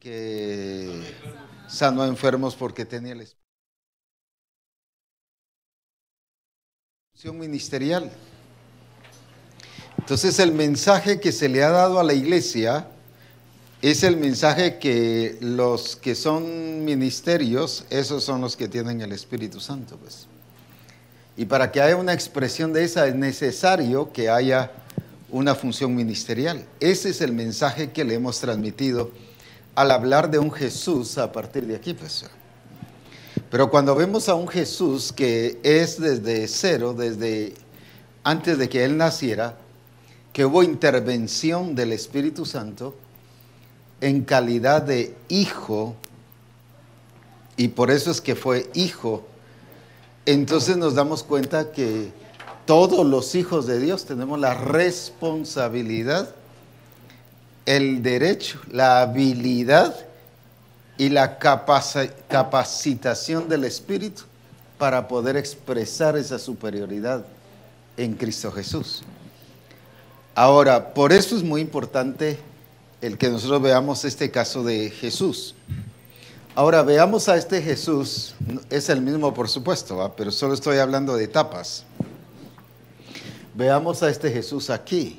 que sanó a enfermos porque tenía la función ministerial. Entonces el mensaje que se le ha dado a la iglesia es el mensaje que los que son ministerios, esos son los que tienen el Espíritu Santo, pues. Y para que haya una expresión de esa es necesario que haya una función ministerial. Ese es el mensaje que le hemos transmitido al hablar de un Jesús a partir de aquí, pues. Pero cuando vemos a un Jesús que es desde cero, desde antes de que Él naciera, que hubo intervención del Espíritu Santo en calidad de hijo, y por eso es que fue hijo, entonces nos damos cuenta que todos los hijos de Dios tenemos la responsabilidad, el derecho, la habilidad y la capacitación del Espíritu para poder expresar esa superioridad en Cristo Jesús. Ahora, por eso es muy importante el que nosotros veamos este caso de Jesús. Ahora, veamos a este Jesús, es el mismo por supuesto, ¿va? Pero solo estoy hablando de etapas. Veamos a este Jesús aquí.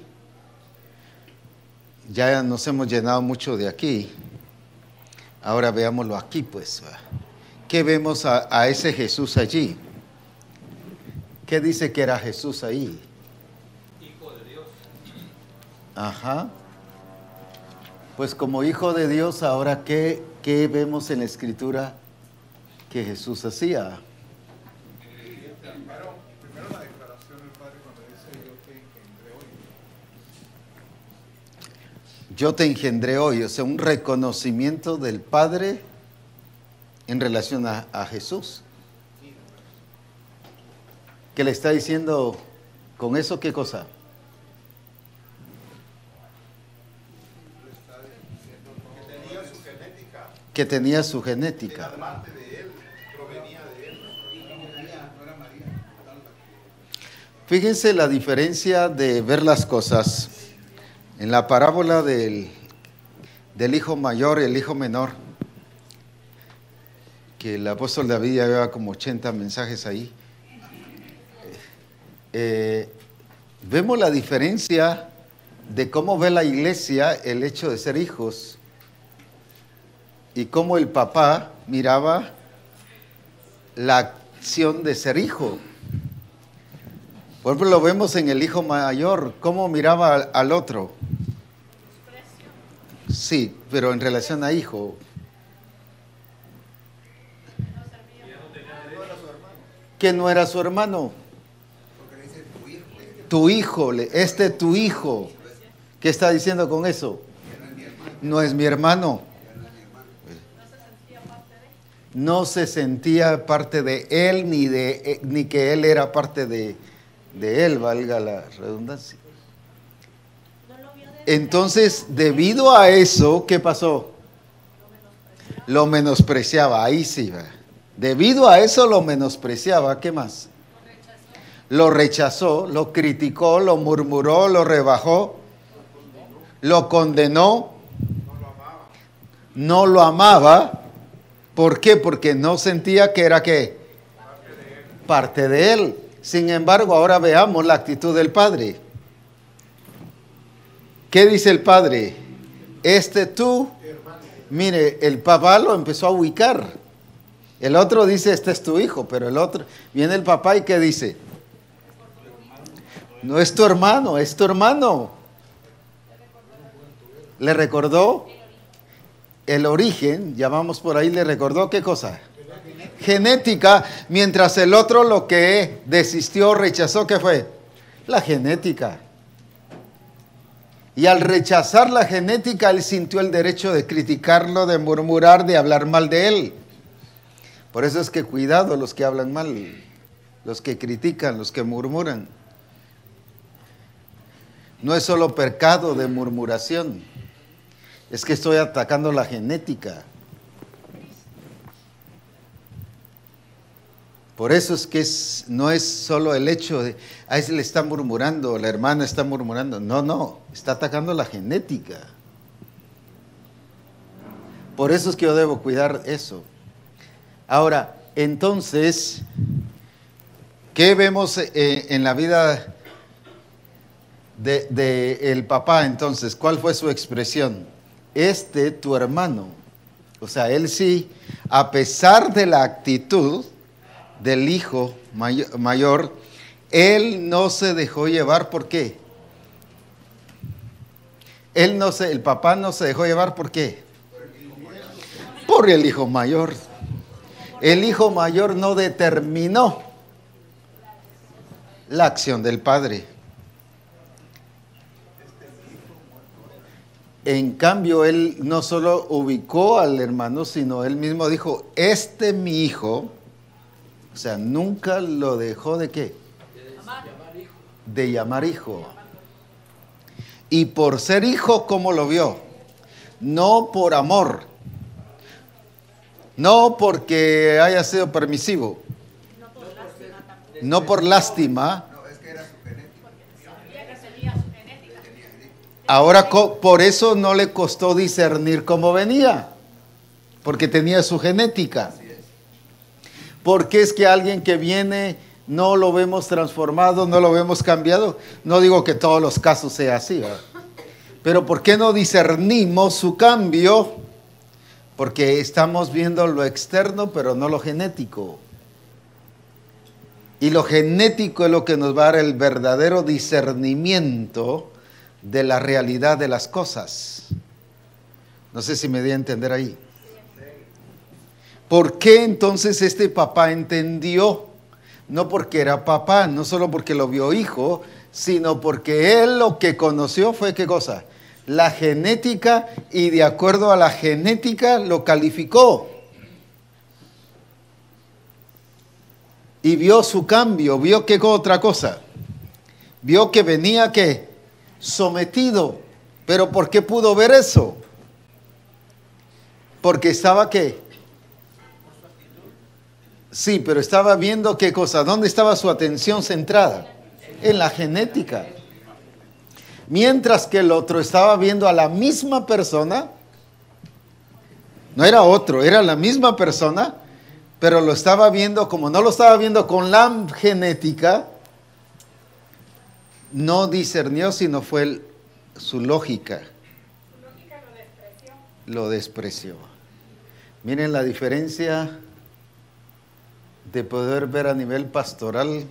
Ya nos hemos llenado mucho de aquí. Ahora veámoslo aquí, pues. ¿Qué vemos a ese Jesús allí? ¿Qué dice que era Jesús ahí? Hijo de Dios. Ajá. Pues como hijo de Dios, ahora ¿qué vemos en la Escritura que Jesús hacía? Primero la declaración del Padre cuando dice yo te engendré hoy. Yo te engendré hoy, o sea, un reconocimiento del Padre en relación a Jesús. ¿Qué le está diciendo con eso? ¿Qué cosa? Que tenía su genética. Parte de él, provenía de él. No era María. Fíjense la diferencia de ver las cosas. En la parábola del hijo mayor y el hijo menor, que el apóstol David ya lleva como 80 mensajes ahí, vemos la diferencia de cómo ve la iglesia el hecho de ser hijos y cómo el papá miraba la acción de ser hijo. Por ejemplo, lo vemos en el hijo mayor, cómo miraba al otro. Sí, pero en relación a hijo. Que no era su hermano. Tu hijo, tu hijo. ¿Qué está diciendo con eso? No es mi hermano. No se sentía parte de él, ni que él era parte de él, valga la redundancia. Entonces, debido a eso, ¿qué pasó? Lo menospreciaba, ahí sí va. Debido a eso lo menospreciaba, ¿qué más? Lo rechazó, lo criticó, lo murmuró, lo rebajó, lo condenó, no lo amaba. ¿Por qué? Porque no sentía que era ¿qué? Parte de él. Sin embargo, ahora veamos la actitud del padre. ¿Qué dice el padre? Tú, mire, el papá lo empezó a ubicar. El otro dice, este es tu hijo, pero el otro, viene el papá y ¿qué dice? No es tu hermano, es tu hermano. ¿Le recordó? El origen, llamamos por ahí, le recordó ¿qué cosa? Genética, mientras el otro lo que desistió, rechazó, ¿qué fue? La genética. Y al rechazar la genética, él sintió el derecho de criticarlo, de murmurar, de hablar mal de él. Por eso es que cuidado los que hablan mal, los que critican, los que murmuran. No es solo pecado de murmuración. Es que estoy atacando la genética. Por eso es que no es solo el hecho de, a ese le está murmurando, la hermana está murmurando. No, está atacando la genética. Por eso es que yo debo cuidar eso. Ahora, entonces, ¿qué vemos en la vida de el papá entonces? ¿Cuál fue su expresión? Tu hermano. O sea, él sí, a pesar de la actitud del hijo mayor, él no se dejó llevar. ¿Por qué? El papá no se dejó llevar. ¿Por qué? Por el hijo mayor. El hijo mayor no determinó la acción del padre. En cambio, él no solo ubicó al hermano, sino él mismo dijo, mi hijo, o sea, nunca lo dejó de ¿qué? De llamar hijo. Y por ser hijo, ¿cómo lo vio? No por amor, no porque haya sido permisivo, no por lástima. Ahora, por eso no le costó discernir cómo venía, porque tenía su genética. Porque es que alguien que viene no lo vemos transformado, no lo vemos cambiado. No digo que todos los casos sea así, ¿verdad? Pero ¿por qué no discernimos su cambio? Porque estamos viendo lo externo, pero no lo genético. Y lo genético es lo que nos va a dar el verdadero discernimiento de la realidad de las cosas. No sé si me di a entender ahí. ¿Por qué entonces este papá entendió? No porque era papá, no solo porque lo vio hijo, sino porque él lo que conoció fue ¿qué cosa? La genética, y de acuerdo a la genética lo calificó. Y vio su cambio, vio ¿qué otra cosa? Vio que venía ¿qué? Sometido. ¿Pero por qué pudo ver eso? Porque estaba ¿qué? Sí, pero estaba viendo ¿qué cosa? ¿Dónde estaba su atención centrada? En la genética. Mientras que el otro estaba viendo a la misma persona, no era otro, era la misma persona, pero lo estaba viendo, como no lo estaba viendo con la genética, no discernió, sino fue su lógica. Su lógica lo despreció. Lo despreció. Miren la diferencia de poder ver a nivel pastoral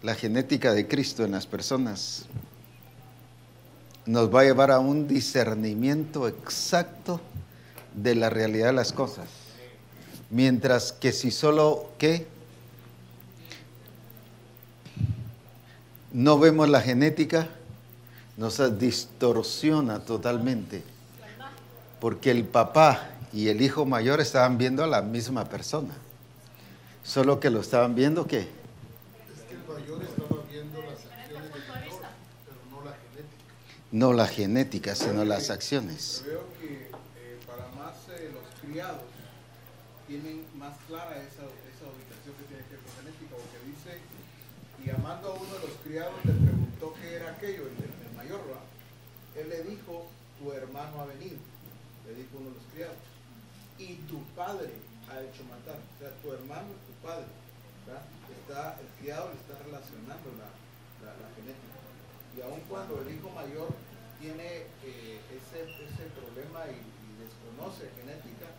la genética de Cristo en las personas. Nos va a llevar a un discernimiento exacto de la realidad de las cosas. Mientras que si solo, ¿qué? No vemos la genética, nos distorsiona totalmente. Porque el papá y el hijo mayor estaban viendo a la misma persona. Solo que lo estaban viendo, ¿qué? Es que el mayor estaba viendo las acciones del menor, pero no la genética. No la genética, sino las acciones. Yo veo que para más los criados tienen más clara esa ubicación que tiene que ver con genética, porque dice, y llamando a uno de los criados le preguntó qué era aquello, el mayor, ¿va? Él le dijo, tu hermano ha venido, le dijo uno de los criados, y tu padre ha hecho matar, o sea, tu hermano y tu padre, ¿verdad? El criado le está relacionando la genética, y aun cuando el hijo mayor tiene ese problema y desconoce genética,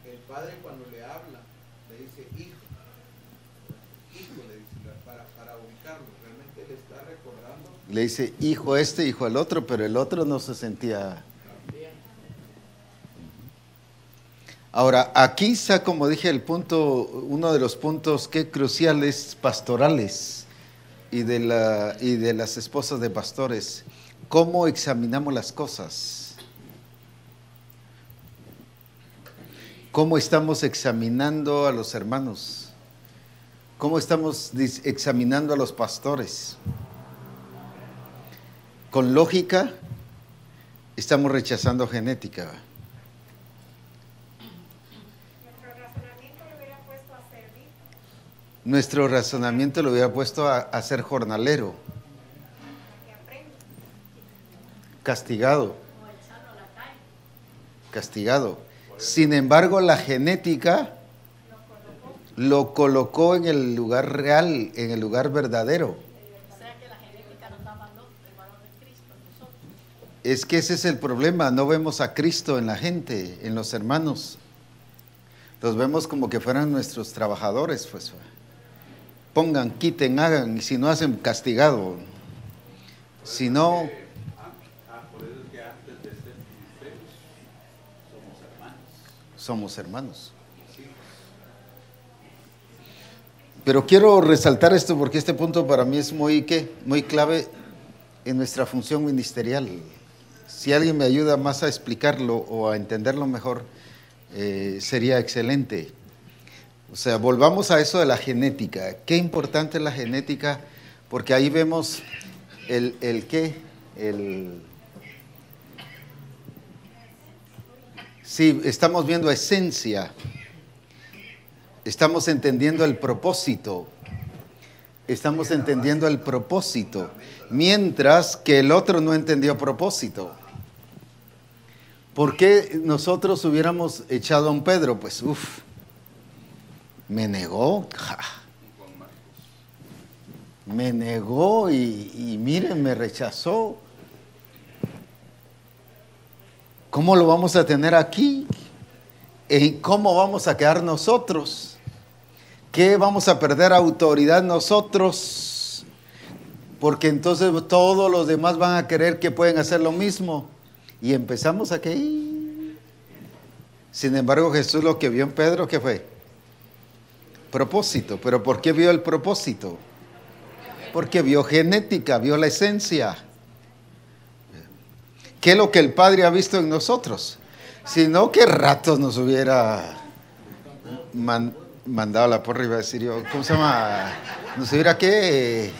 el padre cuando le habla le dice hijo le dice para ubicarlo, realmente le está recordando. Le dice hijo hijo el otro, pero el otro no se sentía. Ahora, aquí está, como dije, uno de los puntos que cruciales pastorales y de las esposas de pastores. ¿Cómo examinamos las cosas? ¿Cómo estamos examinando a los hermanos? ¿Cómo estamos examinando a los pastores? Con lógica, estamos rechazando genética. Nuestro razonamiento lo hubiera puesto a ser jornalero, castigado. Sin embargo, la genética lo colocó en el lugar real, en el lugar verdadero. O sea que la genética nos da valor, el valor de Cristo en nosotros. Es que ese es el problema, no vemos a Cristo en la gente, en los hermanos. Los vemos como que fueran nuestros trabajadores, pues. Pongan, quiten, hagan, y si no hacen, castigado. Si no... Por eso es que antes de ser ministerios, somos hermanos. Somos hermanos. Pero quiero resaltar esto porque este punto para mí es muy clave en nuestra función ministerial. Si alguien me ayuda más a explicarlo o a entenderlo mejor, sería excelente. O sea, volvamos a eso de la genética. Qué importante es la genética, porque ahí vemos sí, estamos viendo esencia. Estamos entendiendo el propósito. Estamos entendiendo el propósito. Mientras que el otro no entendió propósito. ¿Por qué nosotros hubiéramos echado a un Pedro? Pues, me negó. Me negó y miren, me rechazó. ¿Cómo lo vamos a tener aquí? ¿Y cómo vamos a quedar nosotros? ¿Qué vamos a perder autoridad nosotros? Porque entonces todos los demás van a querer que pueden hacer lo mismo. Y empezamos aquí. Sin embargo, Jesús lo que vio en Pedro, ¿qué fue? Propósito. ¿Pero por qué vio el propósito? Porque vio genética, vio la esencia. ¿Qué es lo que el Padre ha visto en nosotros? Si no, ¿qué ratos nos hubiera mandado la porra? Iba a decir yo, ¿cómo se llama? Nos hubiera ¿qué?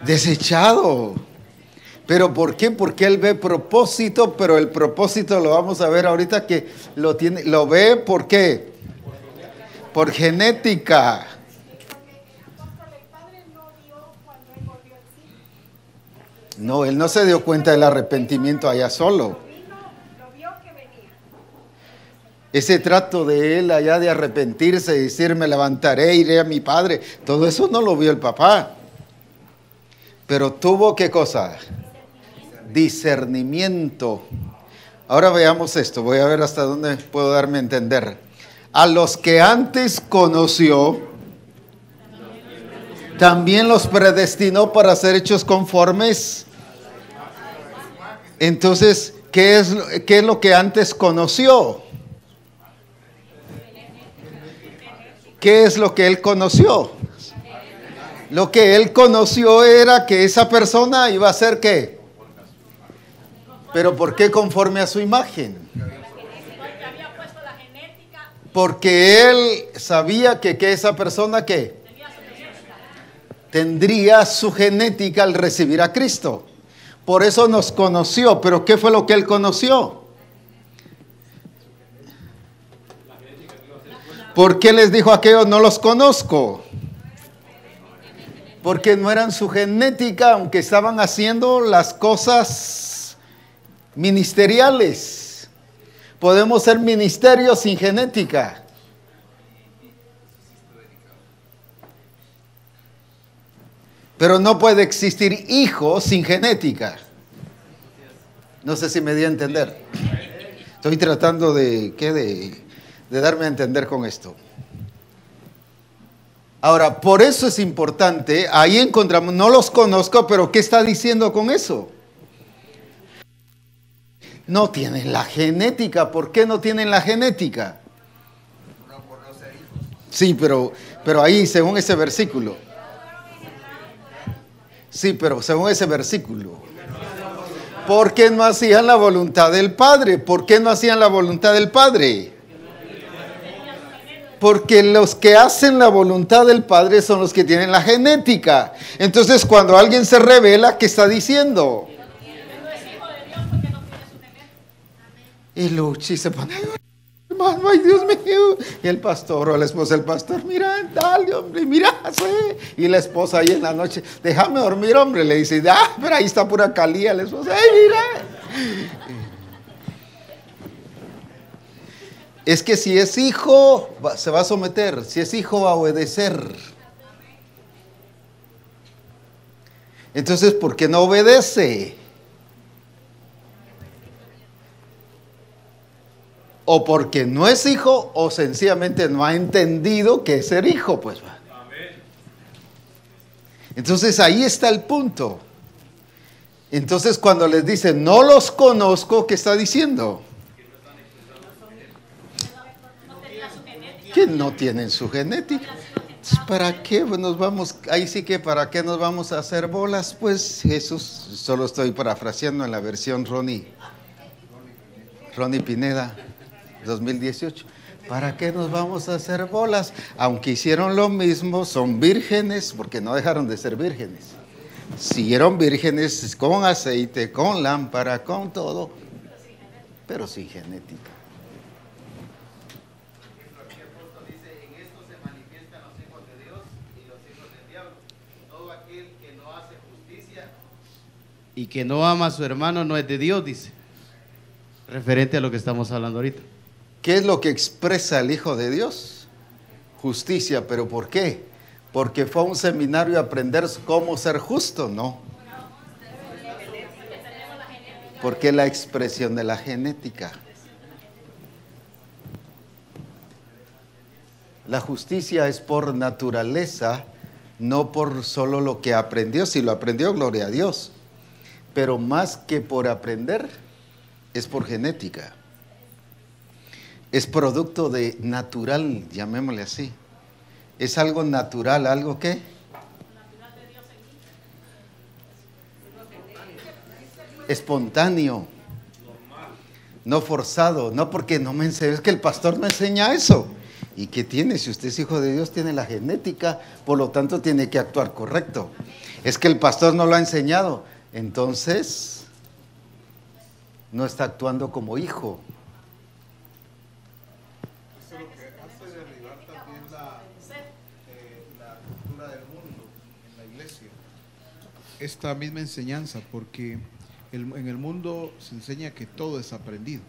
Desechado. ¿Pero por qué? Porque Él ve propósito, pero el propósito lo vamos a ver ahorita que lo ve, ¿por qué? Por genética. No, Él no se dio cuenta del arrepentimiento allá solo. Ese trato de Él allá de arrepentirse y decir, me levantaré, iré a mi Padre, todo eso no lo vio el papá. Pero tuvo, ¿qué cosa? Discernimiento. Ahora veamos esto, voy a ver hasta dónde puedo darme a entender. A los que antes conoció, también los predestinó para ser hechos conformes. Entonces, ¿qué es lo que antes conoció? ¿Qué es lo que Él conoció? Lo que Él conoció era que esa persona iba a ser ¿qué? ¿Pero por qué conforme a su imagen? Porque Él sabía que esa persona ¿qué? Tendría su genética al recibir a Cristo. Por eso nos conoció. ¿Pero qué fue lo que Él conoció? ¿Por qué les dijo a aquellos no los conozco? Porque no eran su genética, aunque estaban haciendo las cosas ministeriales. Podemos ser ministerios sin genética. Pero no puede existir hijo sin genética. No sé si me di a entender. Estoy tratando de darme a entender con esto. Ahora, por eso es importante, ahí encontramos, no los conozco, pero ¿qué está diciendo con eso? No tienen la genética. ¿Por qué no tienen la genética? Sí, pero ahí, según ese versículo. Sí, pero según ese versículo. ¿Por qué no hacían la voluntad del Padre? ¿Por qué no hacían la voluntad del Padre? Porque los que hacen la voluntad del Padre son los que tienen la genética. Entonces, cuando alguien se revela, ¿qué está diciendo? Y Luchi se pone, hermano, ay Dios mío. Y el pastor o la esposa del pastor, mira, dale, hombre, mira, sí. Y la esposa ahí en la noche, déjame dormir, hombre. Le dice, pero ahí está pura calía. La esposa, ay, mira. Es que si es hijo, se va a someter. Si es hijo, va a obedecer. Entonces, ¿por qué no obedece? O porque no es hijo, o sencillamente no ha entendido qué es ser hijo, pues. Entonces, ahí está el punto. Entonces, cuando les dice, no los conozco, ¿qué está diciendo? Que no tienen su genética. ¿Para qué nos vamos? Ahí sí que ¿para qué nos vamos a hacer bolas? Pues Jesús, solo estoy parafraseando en la versión Ronnie Pineda, 2018. ¿Para qué nos vamos a hacer bolas? Aunque hicieron lo mismo, son vírgenes, porque no dejaron de ser vírgenes. Siguieron vírgenes con aceite, con lámpara, con todo, pero sin genética. Y que no ama a su hermano no es de Dios, dice. Referente a lo que estamos hablando ahorita. ¿Qué es lo que expresa el Hijo de Dios? Justicia, ¿pero por qué? Porque fue a un seminario a aprender cómo ser justo, ¿no? Porque es la expresión de la genética. La justicia es por naturaleza, no por solo lo que aprendió. Si lo aprendió, gloria a Dios. Pero más que por aprender, es por genética. Es producto de natural, llamémosle así. Es algo natural, ¿algo qué? Espontáneo. No forzado, no porque no me enseñó, es que el pastor me enseña eso. ¿Y qué tiene? Si usted es hijo de Dios, tiene la genética, por lo tanto tiene que actuar correcto. Es que el pastor no lo ha enseñado. Entonces, no está actuando como hijo. Eso es lo que hace derribar también la cultura del mundo en la iglesia. Esta misma enseñanza, porque en el mundo se enseña que todo es aprendido.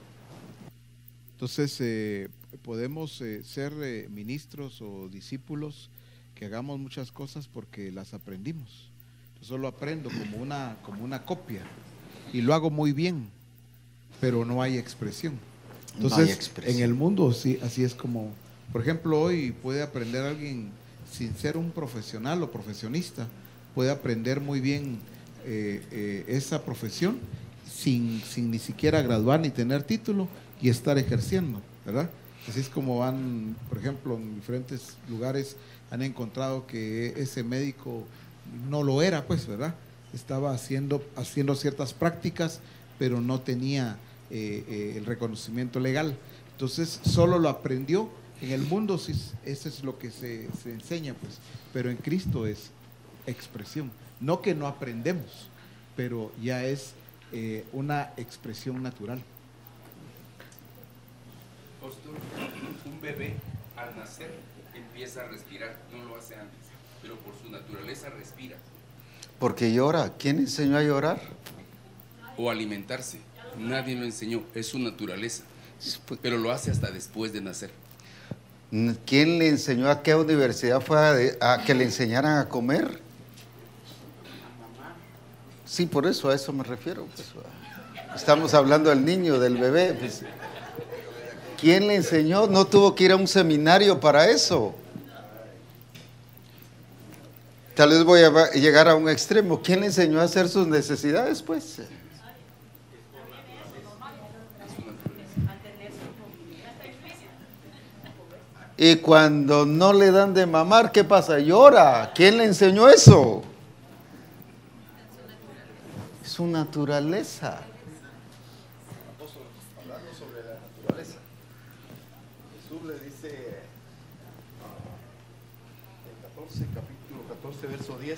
Entonces, podemos ser ministros o discípulos que hagamos muchas cosas porque las aprendimos. Solo aprendo como una copia y lo hago muy bien, pero no hay expresión. Entonces, no hay expresión. En el mundo sí, así es como, por ejemplo, hoy puede aprender alguien sin ser un profesional o profesionista, puede aprender muy bien esa profesión sin ni siquiera graduar ni tener título y estar ejerciendo, ¿verdad? Así es como van, por ejemplo, en diferentes lugares han encontrado que ese médico no lo era, pues, ¿verdad? Estaba haciendo ciertas prácticas, pero no tenía el reconocimiento legal. Entonces, solo lo aprendió. En el mundo, sí, eso es lo que se enseña, pues, pero en Cristo es expresión. No que no aprendemos, pero ya es una expresión natural. Pastor, un bebé al nacer empieza a respirar, no lo hace antes, pero por su naturaleza respira. Porque llora. ¿Quién enseñó a llorar? O alimentarse, nadie lo enseñó, es su naturaleza, pero lo hace hasta después de nacer. ¿Quién le enseñó? ¿A qué universidad fue a que le enseñaran a comer? Sí, por eso, a eso me refiero. Pues, estamos hablando del niño, del bebé. Pues, ¿quién le enseñó? No tuvo que ir a un seminario para eso. Tal vez voy a llegar a un extremo. ¿Quién le enseñó a hacer sus necesidades? Pues. Y cuando no le dan de mamar, ¿qué pasa? Llora. ¿Quién le enseñó eso? Es su naturaleza. Hablando sobre la naturaleza, Jesús le dice en capítulo 14, verso 10,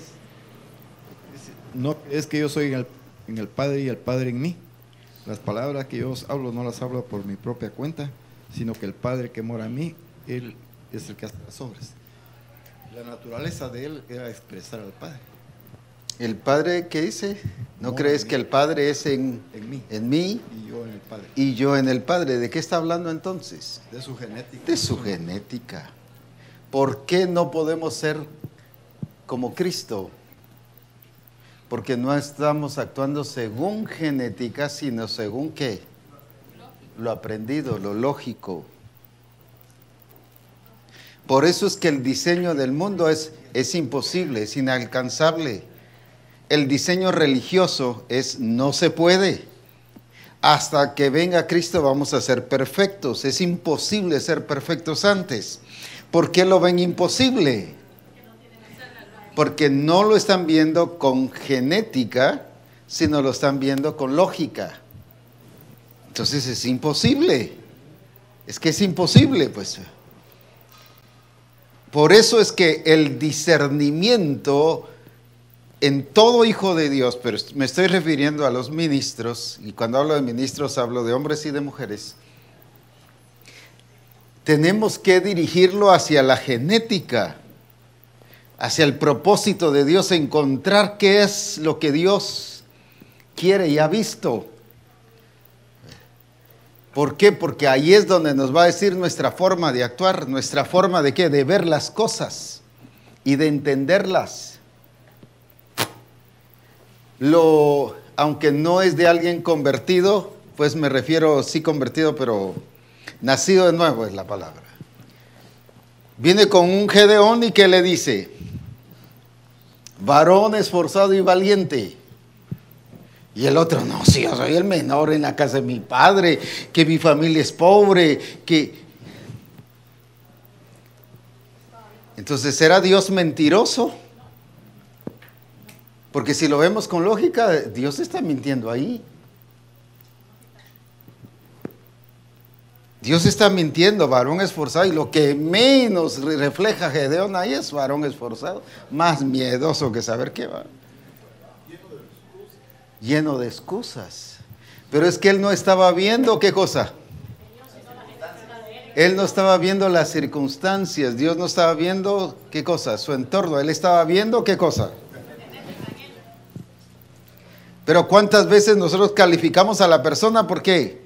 dice, no es que yo soy en el Padre y el Padre en mí. Las palabras que yo os hablo no las hablo por mi propia cuenta, sino que el Padre que mora en mí, Él es el que hace las obras. La naturaleza de Él era expresar al Padre. ¿El Padre qué dice? ¿No No, crees en que mí. el Padre es en En mí. mí Y yo en el Padre. y yo en el Padre? ¿De qué está hablando entonces? De su genética. De su genética. ¿Por qué no podemos ser como Cristo? Porque no estamos actuando según genética, sino según ¿qué? Lo aprendido, lo lógico. Por eso es que el diseño del mundo es imposible, es inalcanzable. El diseño religioso es no se puede. Hasta que venga Cristo vamos a ser perfectos. Es imposible ser perfectos antes. ¿Por qué lo ven imposible? Porque no lo están viendo con genética, sino lo están viendo con lógica. Entonces es imposible. Es que es imposible, pues. Por eso es que el discernimiento en todo hijo de Dios, pero me estoy refiriendo a los ministros, y cuando hablo de ministros hablo de hombres y de mujeres, tenemos que dirigirlo hacia la genética, hacia el propósito de Dios, encontrar qué es lo que Dios quiere y ha visto. ¿Por qué? Porque ahí es donde nos va a decir nuestra forma de actuar, nuestra forma de qué, de ver las cosas y de entenderlas. Aunque no es de alguien convertido, pues me refiero, sí convertido, pero nacido de nuevo es la palabra. Viene con un Gedeón y ¿qué le dice? Varón esforzado y valiente. Y el otro, no, si yo soy el menor en la casa de mi padre, que mi familia es pobre, que... Entonces, ¿era Dios mentiroso? Porque si lo vemos con lógica, Dios está mintiendo ahí. Dios está mintiendo, varón esforzado, y lo que menos refleja Gedeón ahí es varón esforzado, más miedoso que saber qué va. Lleno de excusas. Pero es que él no estaba viendo qué cosa. Él no estaba viendo las circunstancias. Dios no estaba viendo qué cosa, su entorno. Él estaba viendo qué cosa. Pero ¿cuántas veces nosotros calificamos a la persona por qué?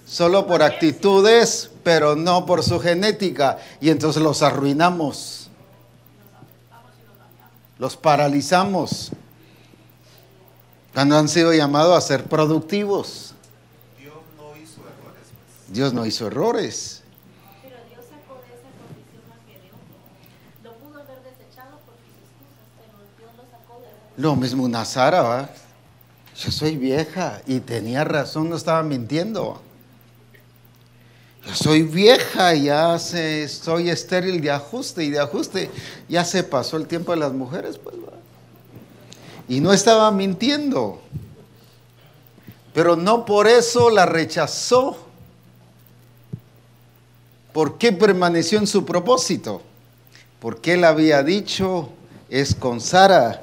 Solo por actitudes, pero no por su genética. Y entonces los arruinamos. Los paralizamos. Cuando han sido llamados a ser productivos. Dios no hizo errores. Dios no hizo errores. Pero Dios sacó de esa condición a Gedeón. Lo pudo haber desechado por sus excusas, pero Dios lo sacó de esa. Lo mismo una Sara, ¿va? Yo soy vieja y tenía razón, no estaba mintiendo. Yo soy vieja, soy estéril de ajuste y de ajuste. Ya se pasó el tiempo de las mujeres, pues, ¿va? Y no estaba mintiendo. Pero no por eso la rechazó. ¿Por qué permaneció en su propósito? Porque él había dicho, es con Sara.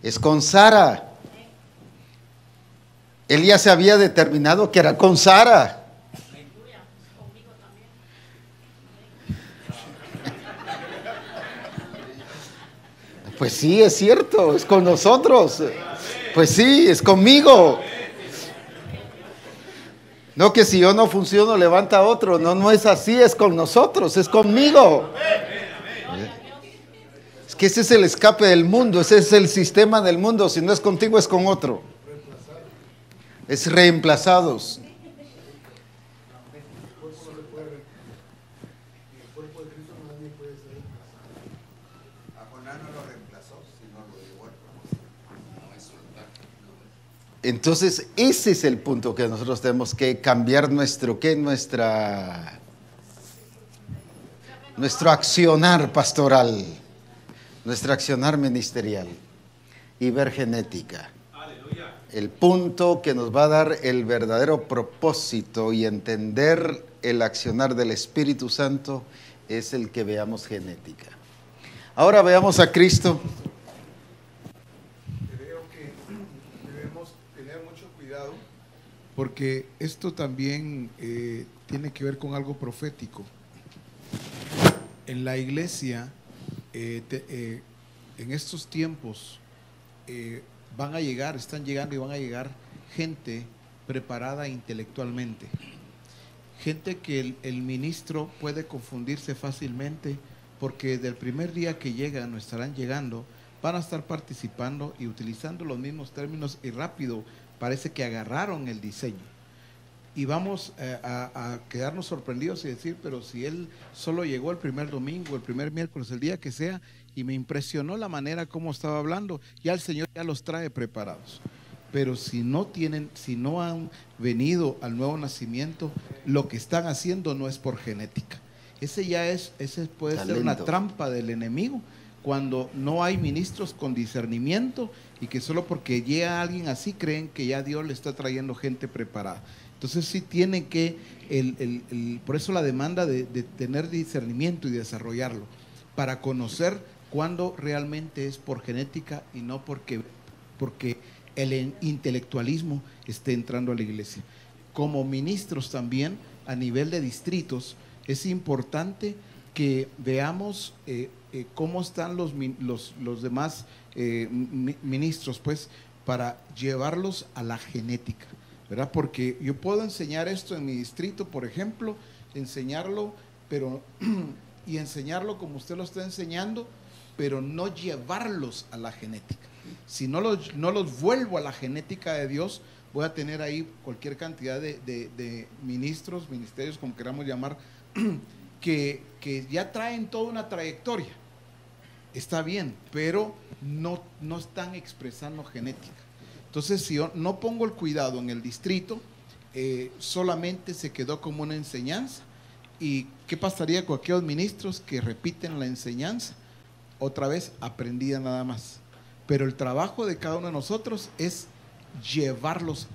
Es con Sara. Él ya se había determinado que era con Sara. Pues sí, es cierto, es con nosotros. Pues sí, es conmigo. No que si yo no funciono, levanta otro. No, no es así, es con nosotros, es conmigo. Es que ese es el escape del mundo, ese es el sistema del mundo. Si no es contigo, es con otro. Es reemplazados. Entonces, ese es el punto que nosotros tenemos que cambiar nuestro accionar pastoral, nuestro accionar ministerial y ver genética. El punto que nos va a dar el verdadero propósito y entender el accionar del Espíritu Santo es el que veamos genética. Ahora veamos a Cristo. Creo que debemos tener mucho cuidado porque esto también tiene que ver con algo profético. En la iglesia, en estos tiempos, van a llegar, están llegando y van a llegar gente preparada intelectualmente. Gente que el ministro puede confundirse fácilmente porque del primer día que llegan o estarán llegando, van a estar participando y utilizando los mismos términos y rápido parece que agarraron el diseño. Y vamos a quedarnos sorprendidos y decir, pero si él solo llegó el primer domingo, el primer miércoles, el día que sea, y me impresionó la manera como estaba hablando, ya el Señor ya los trae preparados. Pero si no han venido al nuevo nacimiento, lo que están haciendo no es por genética. Ese puede ser una trampa del enemigo, cuando no hay ministros con discernimiento y que solo porque llega alguien así creen que ya Dios le está trayendo gente preparada. Entonces sí tiene que, por eso la demanda de tener discernimiento y desarrollarlo, para conocer cuándo realmente es por genética y no porque el intelectualismo esté entrando a la iglesia. Como ministros también, a nivel de distritos, es importante que veamos cómo están los demás ministros, pues, para llevarlos a la genética, ¿verdad? Porque yo puedo enseñar esto en mi distrito, por ejemplo, enseñarlo como usted lo está enseñando, pero no llevarlos a la genética. Si no los vuelvo a la genética de Dios, voy a tener ahí cualquier cantidad de ministerios, como queramos llamar, que ya traen toda una trayectoria. Está bien, pero no están expresando genética. Entonces, si yo no pongo el cuidado en el distrito, solamente se quedó como una enseñanza. ¿Y qué pasaría con aquellos ministros que repiten la enseñanza? Otra vez aprendida nada más. Pero el trabajo de cada uno de nosotros es llevarlos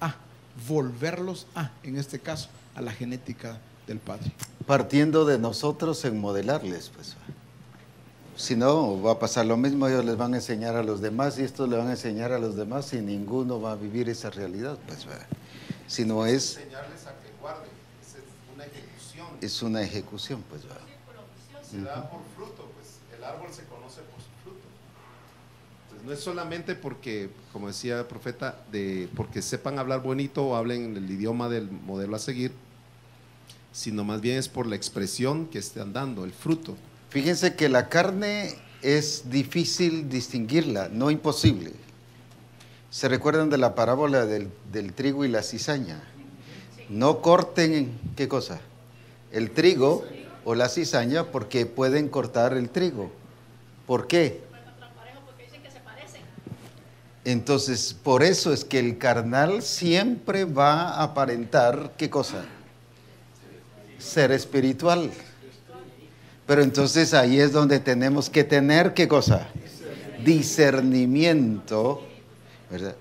volverlos en este caso, a la genética del Padre. Partiendo de nosotros en modelarles, pues. Si no, va a pasar lo mismo, ellos les van a enseñar a los demás y estos le van a enseñar a los demás y ninguno va a vivir esa realidad, pues. Si no es... enseñarles a que guarden, es una ejecución. Es una ejecución, pues. Se da por fruto, pues el árbol se conoce por su fruto. Entonces, no es solamente porque, como decía el profeta, porque sepan hablar bonito o hablen el idioma del modelo a seguir, sino más bien es por la expresión que están dando, el fruto. Fíjense que la carne es difícil distinguirla, no imposible. ¿Se recuerdan de la parábola del trigo y la cizaña? No corten, ¿qué cosa? El trigo o la cizaña, porque pueden cortar el trigo. ¿Por qué? Entonces, por eso es que el carnal siempre va a aparentar, ¿qué cosa? Ser espiritual. Pero entonces ahí es donde tenemos que tener, ¿qué cosa? Discernimiento, ¿verdad?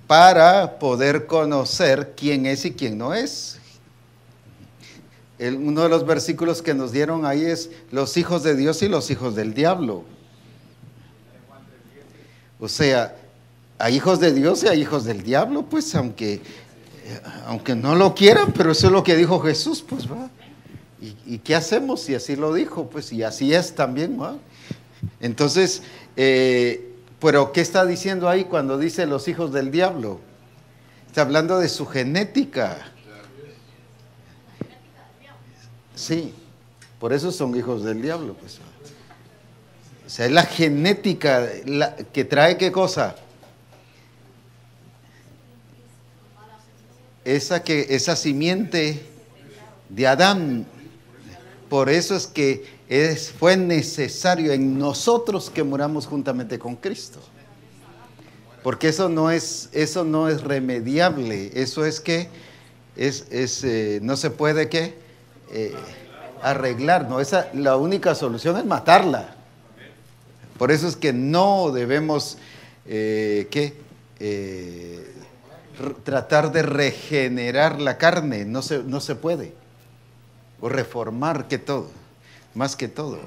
Para poder conocer quién es y quién no es. Uno de los versículos que nos dieron ahí es los hijos de Dios y los hijos del diablo. O sea, hay hijos de Dios y hay hijos del diablo, pues aunque no lo quieran, pero eso es lo que dijo Jesús, pues va. ¿Y qué hacemos si así lo dijo? Pues y así es también, ¿no? Entonces, pero ¿qué está diciendo ahí cuando dice los hijos del diablo? Está hablando de su genética. Sí, por eso son hijos del diablo, pues. O sea, es la genética que trae ¿qué cosa? Esa simiente de Adán. Por eso es que fue necesario en nosotros que muramos juntamente con Cristo. Porque eso no es remediable. Eso es que no se puede arreglar. No, la única solución es matarla. Por eso es que no debemos tratar de regenerar la carne. No se puede. O reformar más que todo.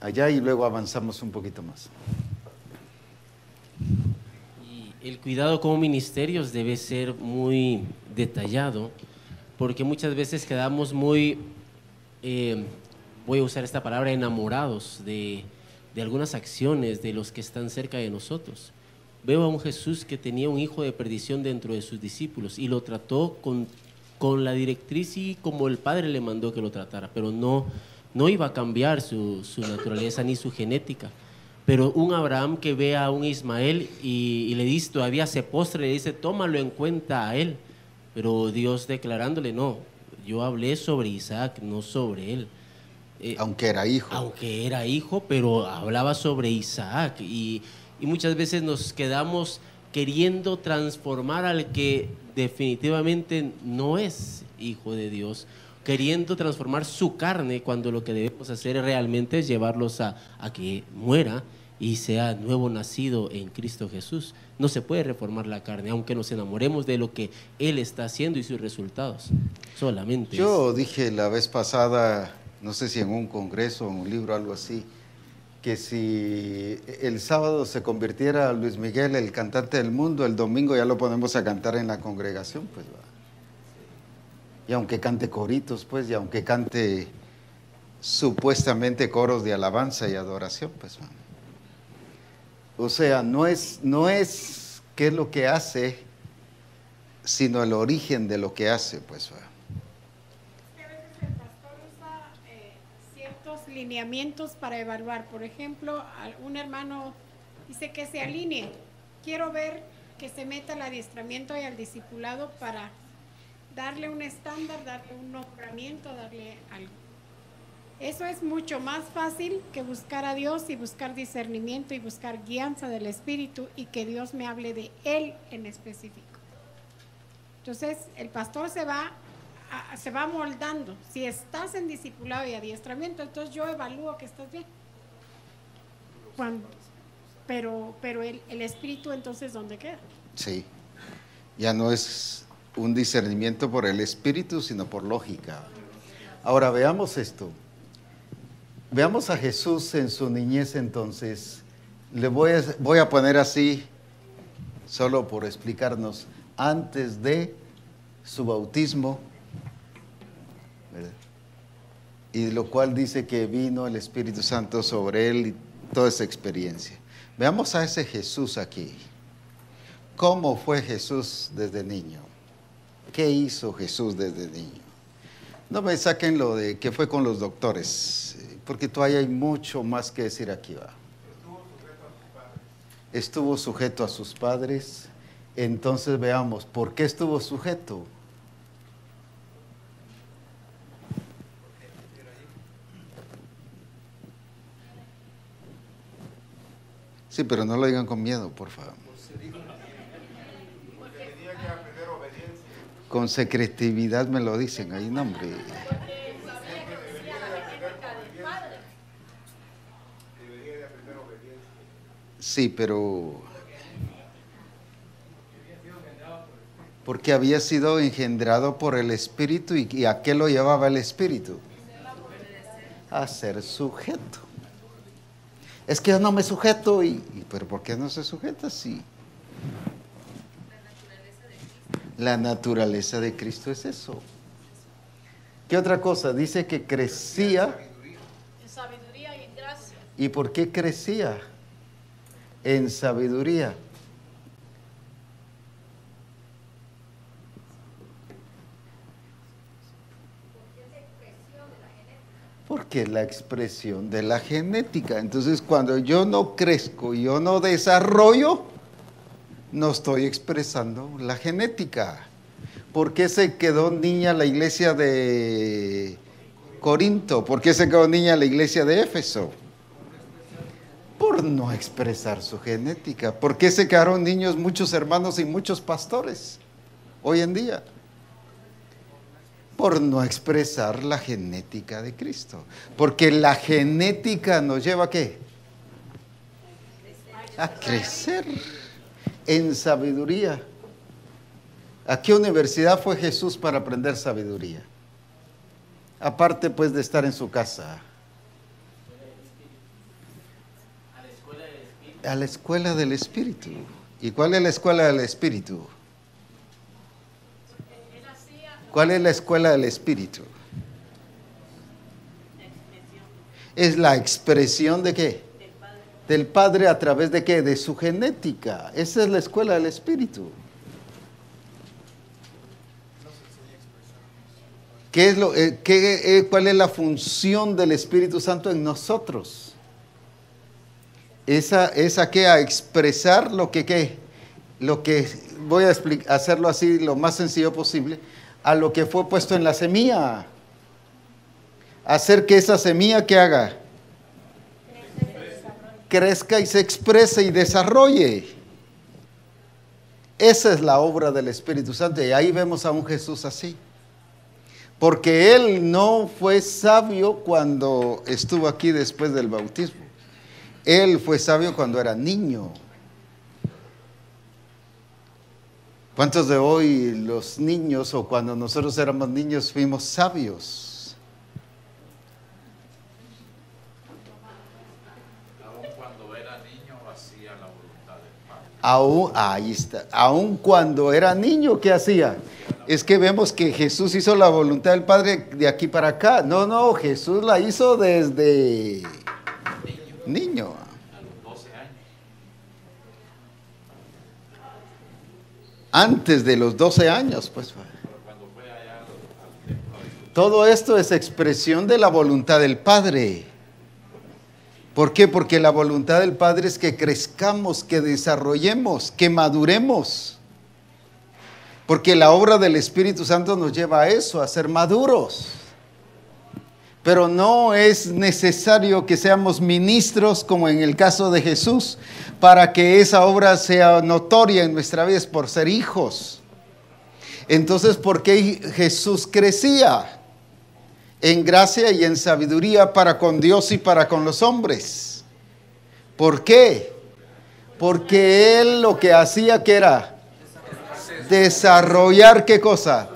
Allá y luego avanzamos un poquito más. Y el cuidado como ministerios debe ser muy detallado, porque muchas veces quedamos muy voy a usar esta palabra, enamorados de algunas acciones de los que están cerca de nosotros. Veo a un Jesús que tenía un hijo de perdición dentro de sus discípulos y lo trató con la directriz y como el Padre le mandó que lo tratara, pero no iba a cambiar su naturaleza ni su genética. Pero un Abraham que ve a un Ismael y le dice, todavía se postra y le dice, tómalo en cuenta a él. Pero Dios declarándole, no, yo hablé sobre Isaac, no sobre él. Aunque era hijo. Aunque era hijo, pero hablaba sobre Isaac. Y muchas veces nos quedamos queriendo transformar al que definitivamente no es hijo de Dios, queriendo transformar su carne, cuando lo que debemos hacer realmente es llevarlos a que muera y sea nuevo nacido en Cristo Jesús. No se puede reformar la carne, aunque nos enamoremos de lo que Él está haciendo y sus resultados. Solamente Yo dije la vez pasada, no sé si en un congreso, en un libro, algo así, que si el sábado se convirtiera Luis Miguel, el cantante del mundo, el domingo ya lo ponemos a cantar en la congregación, pues va. Y aunque cante coritos, pues, y aunque cante supuestamente coros de alabanza y adoración, pues va. O sea, no es qué es lo que hace, sino el origen de lo que hace, pues va. A veces el pastor usa ciertos lineamientos para evaluar. Por ejemplo, un hermano dice que se alinee. Quiero ver que se meta al adiestramiento y al discipulado para darle un estándar, darle un nombramiento, darle algo. Eso es mucho más fácil que buscar a Dios y buscar discernimiento y buscar guianza del Espíritu y que Dios me hable de Él en específico. Entonces, el pastor se va moldando. Si estás en discipulado y adiestramiento, entonces yo evalúo que estás bien. Pero el Espíritu, entonces, ¿dónde queda? Sí, ya no es un discernimiento por el Espíritu, sino por lógica. Ahora veamos esto. Veamos a Jesús en su niñez entonces. Le voy a poner así, solo por explicarnos, antes de su bautismo, ¿verdad? Y lo cual dice que vino el Espíritu Santo sobre él y toda esa experiencia. Veamos a ese Jesús aquí. ¿Cómo fue Jesús desde niño? ¿Qué hizo Jesús desde niño? No me saquen lo de que fue con los doctores, porque todavía hay mucho más que decir aquí, va. Estuvo sujeto a sus padres. Entonces veamos, ¿por qué estuvo sujeto? Sí, pero no lo digan con miedo, por favor. Con secretividad me lo dicen, ahí no, hombre. Sí, pero porque había sido engendrado por el Espíritu. ¿Y a qué lo llevaba el Espíritu? A ser sujeto. Es que yo no me sujeto, pero ¿por qué no se sujeta? Sí. La naturaleza de Cristo es eso. ¿Qué otra cosa? Dice que crecía. En sabiduría y en gracia. ¿Y por qué crecía? En sabiduría. Porque es la expresión de la genética. Entonces, cuando yo no crezco, yo no desarrollo, no estoy expresando la genética. ¿Por qué se quedó niña la iglesia de Corinto? ¿Por qué se quedó niña la iglesia de Éfeso? Por no expresar su genética. ¿Por qué se quedaron niños muchos hermanos y muchos pastores hoy en día? Por no expresar la genética de Cristo. Porque la genética nos lleva ¿a qué? A crecer en sabiduría. ¿A qué universidad fue Jesús para aprender sabiduría? Aparte pues de estar en su casa. A la escuela del Espíritu. ¿Y cuál es la escuela del Espíritu? ¿Cuál es la escuela del Espíritu? Es la expresión de ¿qué? Del Padre a través de ¿qué? De su genética. Esa es la escuela del Espíritu. ¿Qué es ¿cuál es la función del Espíritu Santo en nosotros? Esa que a expresar lo que voy a hacerlo así lo más sencillo posible, a lo que fue puesto en la semilla. Hacer que esa semilla que haga crezca y se exprese y desarrolle. Esa es la obra del Espíritu Santo, y ahí vemos a un Jesús así. Porque Él no fue sabio cuando estuvo aquí después del bautismo. Él fue sabio cuando era niño. ¿Cuántos de hoy los niños o cuando nosotros éramos niños fuimos sabios? Aún cuando era niño hacía la voluntad del Padre. Ahí está. Aún cuando era niño, ¿qué hacía? Es que vemos que Jesús hizo la voluntad del Padre de aquí para acá. No, Jesús la hizo desde niño. A los 12 años. Antes de los 12 años, pues. Cuando fue allá al templo. Todo esto es expresión de la voluntad del Padre. ¿Por qué? Porque la voluntad del Padre es que crezcamos, que desarrollemos, que maduremos. Porque la obra del Espíritu Santo nos lleva a eso, a ser maduros. Pero no es necesario que seamos ministros, como en el caso de Jesús, para que esa obra sea notoria en nuestra vida, es por ser hijos. Entonces, ¿por qué Jesús crecía? En gracia y en sabiduría para con Dios y para con los hombres. ¿Por qué? Porque Él lo que hacía, ¿qué era? Desarrollar ¿qué cosa?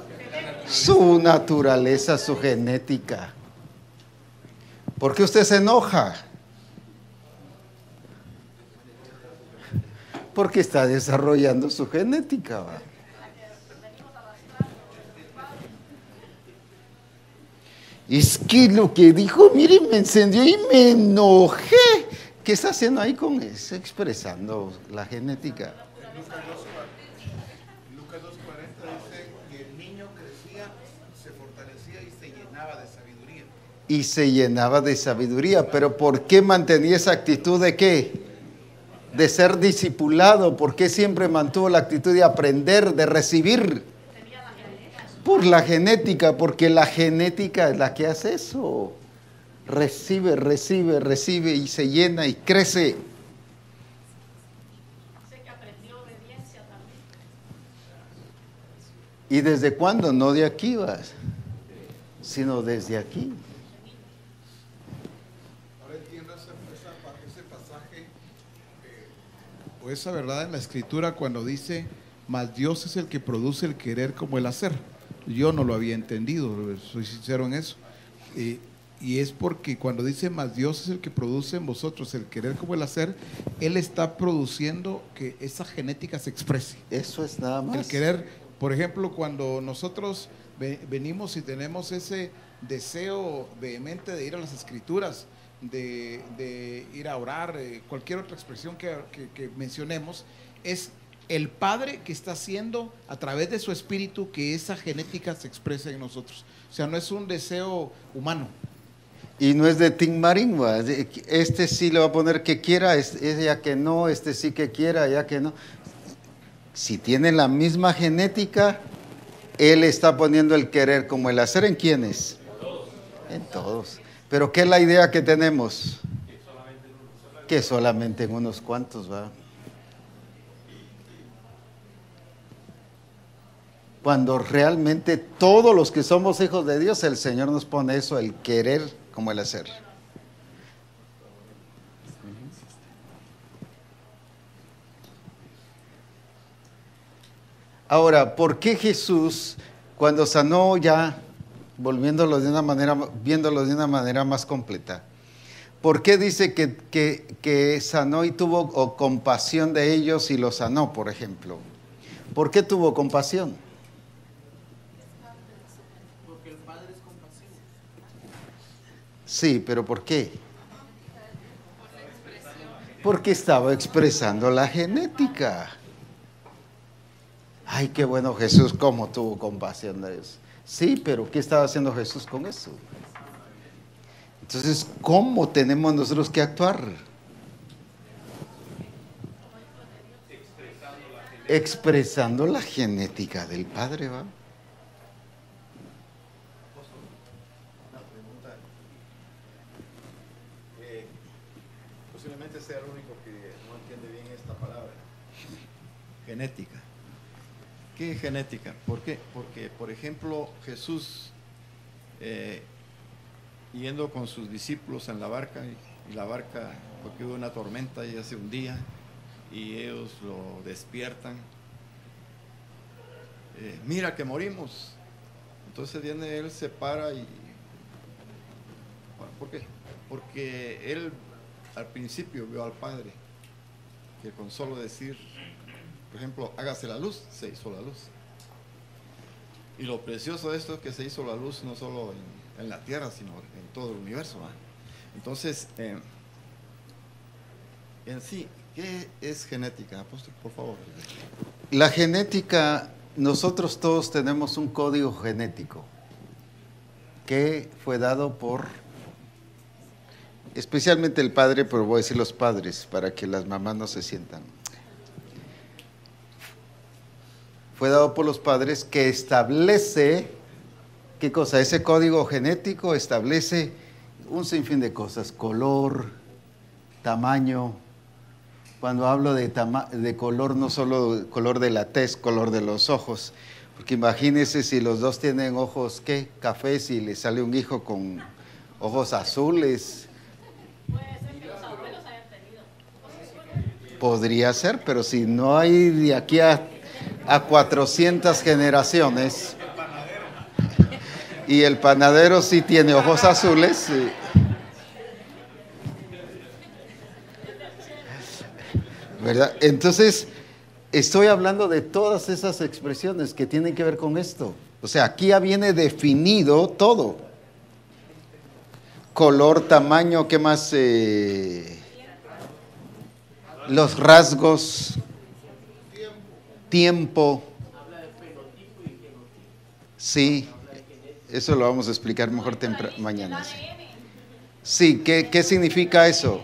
Su naturaleza, su genética. ¿Por qué usted se enoja? Porque está desarrollando su genética, ¿va? Es que lo que dijo, mire, me encendió y me enojé. ¿Qué está haciendo ahí con eso? Expresando la genética. Lucas 2:40 dice que el niño crecía, se fortalecía y se llenaba de sabiduría. Y se llenaba de sabiduría. ¿Pero por qué mantenía esa actitud de qué? De ser discipulado. ¿Por qué siempre mantuvo la actitud de aprender, de recibir? Por la genética, porque la genética es la que hace eso. Recibe y se llena y crece. ¿Y desde cuándo? No de aquí vas, sino desde aquí. Ahora entiendo ese pasaje o esa verdad en la Escritura cuando dice, mas Dios es el que produce el querer como el hacer. Yo no lo había entendido, soy sincero en eso. Y es porque cuando dice, mas Dios es el que produce en vosotros el querer como el hacer, Él está produciendo que esa genética se exprese. Eso es nada más. El querer, por ejemplo, cuando nosotros venimos y tenemos ese deseo vehemente de ir a las Escrituras, de ir a orar, cualquier otra expresión que mencionemos, es el Padre que está haciendo a través de su Espíritu que esa genética se exprese en nosotros. O sea, no es un deseo humano. Y no es de Tim Marín, este sí le va a poner que quiera, ya que no, este sí que quiera, ya que no. Si tienen la misma genética, Él está poniendo el querer como el hacer. ¿En quiénes? En todos. Pero ¿qué es la idea que tenemos? Que solamente en unos cuantos, ¿va? Cuando realmente todos los que somos hijos de Dios, el Señor nos pone eso, el querer como el hacer. Ahora, ¿por qué Jesús, cuando sanó ya, viéndolo de una manera más completa, ¿por qué dice que sanó y tuvo compasión de ellos y los sanó, por ejemplo? ¿Por qué tuvo compasión? Porque el Padre es compasivo. Sí, pero ¿por qué? Porque estaba expresando la genética. Ay, qué bueno Jesús, cómo tuvo compasión de eso. Sí, pero ¿qué estaba haciendo Jesús con eso? Entonces, ¿cómo tenemos nosotros que actuar? Expresando la genética del Padre, ¿va? Una pregunta. Posiblemente sea el único que no entiende bien esta palabra. Genética. ¿Qué es genética? ¿Por qué? Porque, por ejemplo, Jesús yendo con sus discípulos en la barca, y la barca, porque hubo una tormenta y hace un día, y ellos lo despiertan. Mira que morimos. Entonces viene él, se para y... ¿Por qué? Porque él al principio vio al Padre, que con solo decir, por ejemplo, hágase la luz, se hizo la luz. Y lo precioso de esto es que se hizo la luz no solo en la tierra, sino en todo el universo, ¿verdad? Entonces, en sí, ¿qué es genética, apóstol? Por favor. La genética, nosotros todos tenemos un código genético que fue dado por, especialmente el padre, pero voy a decir los padres, para que las mamás no se sientan. Fue dado por los padres que establece, ¿qué cosa? Ese código genético establece un sinfín de cosas, color, tamaño. Cuando hablo de color, no solo color de la tez, color de los ojos, porque imagínense si los dos tienen ojos, ¿qué? Cafés y le sale un hijo con ojos azules. Puede ser que los abuelos hayan tenido ojos azules. Podría ser, pero si no hay de aquí a 400 generaciones, y el panadero sí tiene ojos azules, ¿verdad? Entonces, estoy hablando de todas esas expresiones que tienen que ver con esto. O sea, aquí ya viene definido todo. Color, tamaño, ¿qué más? Los rasgos, tiempo. Sí, eso lo vamos a explicar mejor mañana. Sí, ¿qué significa eso?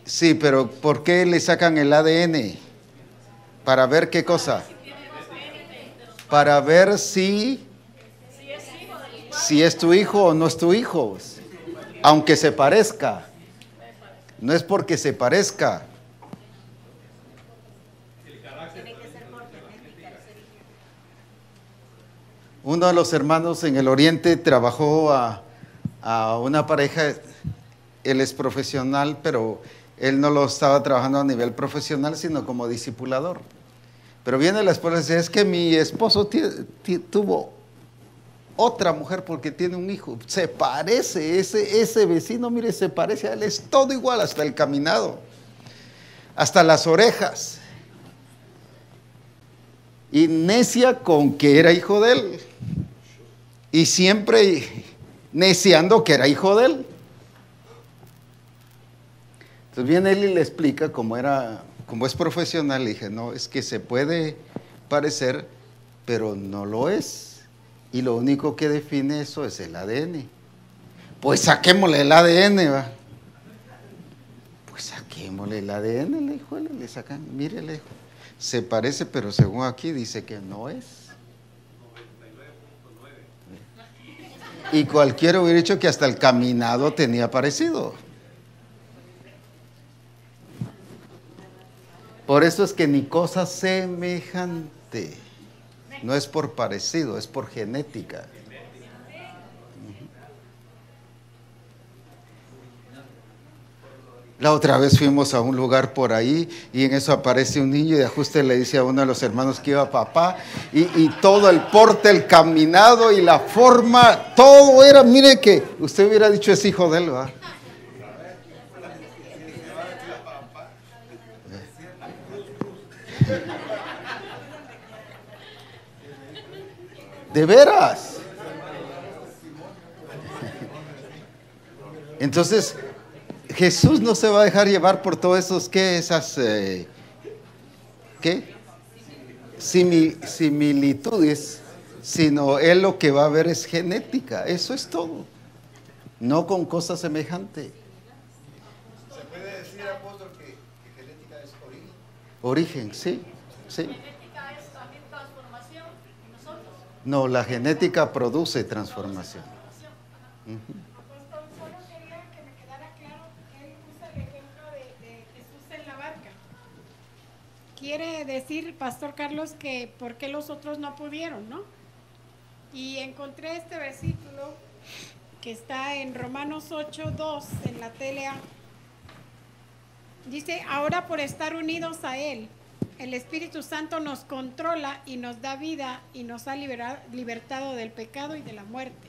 Sí, pero ¿por qué le sacan el ADN? ¿Para ver qué cosa? Para ver si es tu hijo o no es tu hijo. Aunque se parezca. No es porque se parezca. Uno de los hermanos en el Oriente trabajó a una pareja. Él es profesional, pero él no lo estaba trabajando a nivel profesional, sino como discipulador. Pero viene la esposa y dice, es que mi esposo tuvo otra mujer porque tiene un hijo. Se parece, ese vecino, mire, se parece a él, es todo igual, hasta el caminado, hasta las orejas. Y necia con que era hijo de él. Y siempre neciando que era hijo de él. Entonces viene él y le explica como es profesional, le dije, no, es que se puede parecer, pero no lo es. Y lo único que define eso es el ADN. Pues saquémosle el ADN, ¿va? Pues saquémosle el ADN, le dijo él, le sacan, mire, le dijo, se parece, pero según aquí dice que no es. Y cualquiera hubiera dicho que hasta el caminado tenía parecido. Por eso es que ni cosa semejante. No es por parecido, es por genética. La otra vez fuimos a un lugar por ahí y en eso aparece un niño y de ajuste le dice a uno de los hermanos que iba papá y todo el porte, el caminado y la forma, todo era, mire que usted hubiera dicho es hijo de él, ¿verdad? De veras. Entonces, Jesús no se va a dejar llevar por todos esos, esas, similitudes, sino él lo que va a ver es genética, eso es todo, no con cosas semejantes. ¿Se puede decir, apóstol, que genética es origen? Origen, sí, sí. ¿Genética es también transformación en nosotros? No, la genética produce transformación. Apóstol, solo quería que me quedara claro, él usa el ejemplo de Jesús en la barca. Quiere decir, Pastor Carlos, que por qué los otros no pudieron, ¿no? Y encontré este versículo que está en Romanos 8:2 en la TLA. Dice, ahora por estar unidos a Él, el Espíritu Santo nos controla y nos da vida y nos ha libertado del pecado y de la muerte.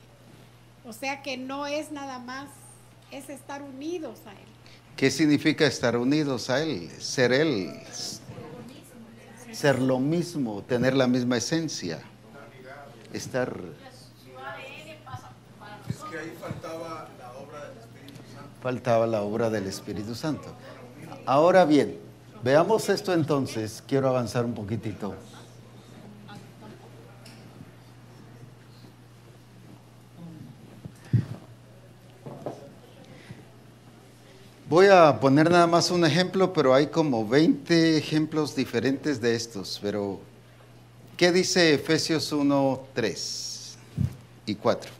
O sea que no es nada más, es estar unidos a Él. ¿Qué significa estar unidos a Él? Ser Él, ser lo mismo, tener la misma esencia, estar... Es que ahí faltaba la obra del Espíritu Santo. Faltaba la obra del Espíritu Santo. Ahora bien, veamos esto entonces, quiero avanzar un poquitito. Voy a poner nada más un ejemplo, pero hay como 20 ejemplos diferentes de estos. Pero, ¿qué dice Efesios 1, 3 y 4?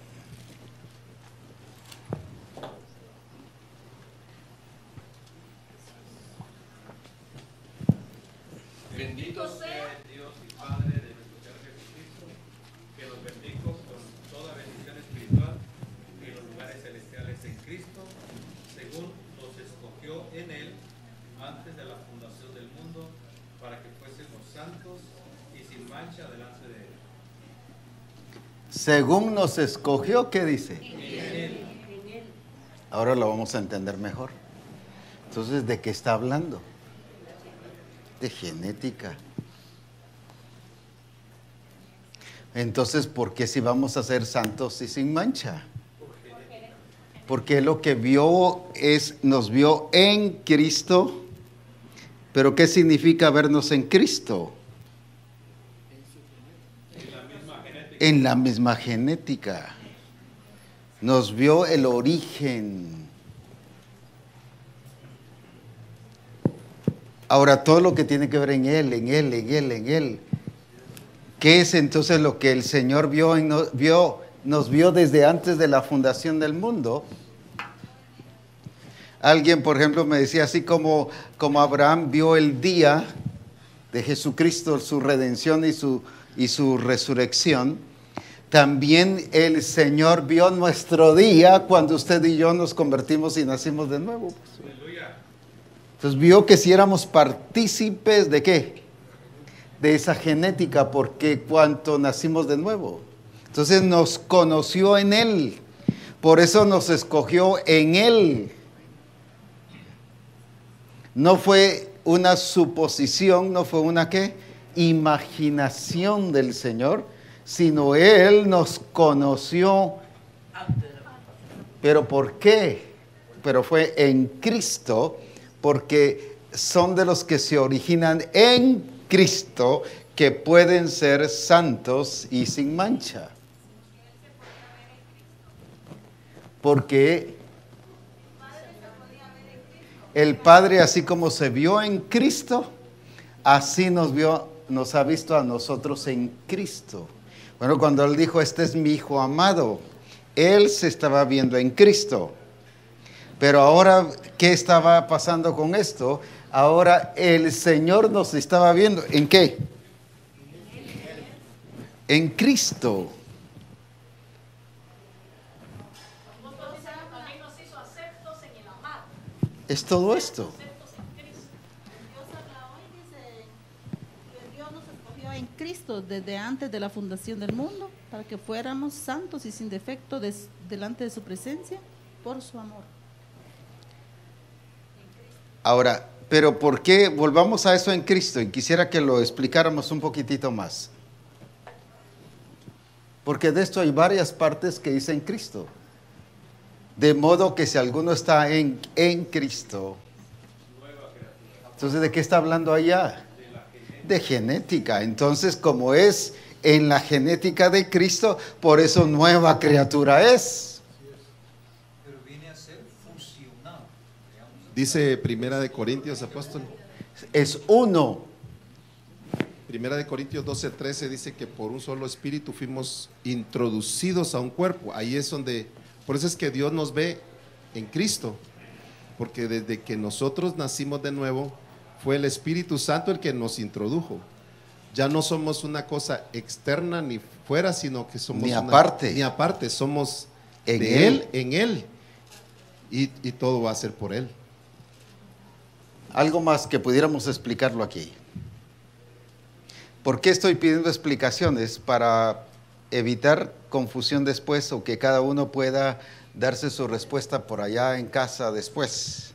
Bendito sea Dios y Padre de nuestro Señor Jesucristo, que nos bendijo con toda bendición espiritual en los lugares celestiales en Cristo, según nos escogió en Él antes de la fundación del mundo, para que fuésemos santos y sin mancha delante de Él. Según nos escogió, ¿qué dice? En Él. Ahora lo vamos a entender mejor. Entonces, ¿de qué está hablando? De genética. Entonces, ¿por qué si vamos a ser santos y sin mancha? Porque lo que vio nos vio en Cristo. Pero ¿qué significa vernos en Cristo? En la misma genética. Nos vio el origen. Ahora, todo lo que tiene que ver en Él. ¿Qué es entonces lo que el Señor nos vio desde antes de la fundación del mundo? Alguien, por ejemplo, me decía, así como Abraham vio el día de Jesucristo, su redención y su resurrección, también el Señor vio nuestro día cuando usted y yo nos convertimos y nacimos de nuevo. Entonces vio que si éramos partícipes de ¿qué? De esa genética, porque cuanto nacimos de nuevo. Entonces nos conoció en Él, por eso nos escogió en Él. No fue una suposición, no fue una ¿qué? Imaginación del Señor, sino Él nos conoció. ¿Pero por qué? Pero fue en Cristo, porque son de los que se originan en Cristo, que pueden ser santos y sin mancha. Porque el Padre, así como se vio en Cristo, así nos ha visto a nosotros en Cristo. Bueno, cuando Él dijo, este es mi Hijo amado, Él se estaba viendo en Cristo. Pero ahora, ¿qué estaba pasando con esto? Ahora el Señor nos estaba viendo. ¿En qué? En Cristo. También nos hizo aceptos en el amado. Es todo esto. Aceptos en Cristo. Dios habla hoy, dice que Dios nos escogió en Cristo desde antes de la fundación del mundo para que fuéramos santos y sin defecto delante de su presencia por su amor. Ahora, pero ¿por qué? Volvamos a eso en Cristo y quisiera que lo explicáramos un poquitito más. Porque de esto hay varias partes que dicen Cristo. De modo que si alguno está en Cristo. Entonces, ¿de qué está hablando allá? De genética. Entonces, como es en la genética de Cristo, por eso nueva criatura es. Pero viene a ser fusionado. Dice Primera de Corintios, apóstol. Es uno. Primera de Corintios 12:13 dice que por un solo espíritu fuimos introducidos a un cuerpo. Ahí es donde, por eso es que Dios nos ve en Cristo, porque desde que nosotros nacimos de nuevo, fue el Espíritu Santo el que nos introdujo. Ya no somos una cosa externa ni fuera, sino que somos ni aparte. Ni aparte, somos en de él. en Él. Y todo va a ser por Él. Algo más que pudiéramos explicarlo aquí. ¿Por qué estoy pidiendo explicaciones? Para evitar confusión después o que cada uno pueda darse su respuesta por allá en casa después.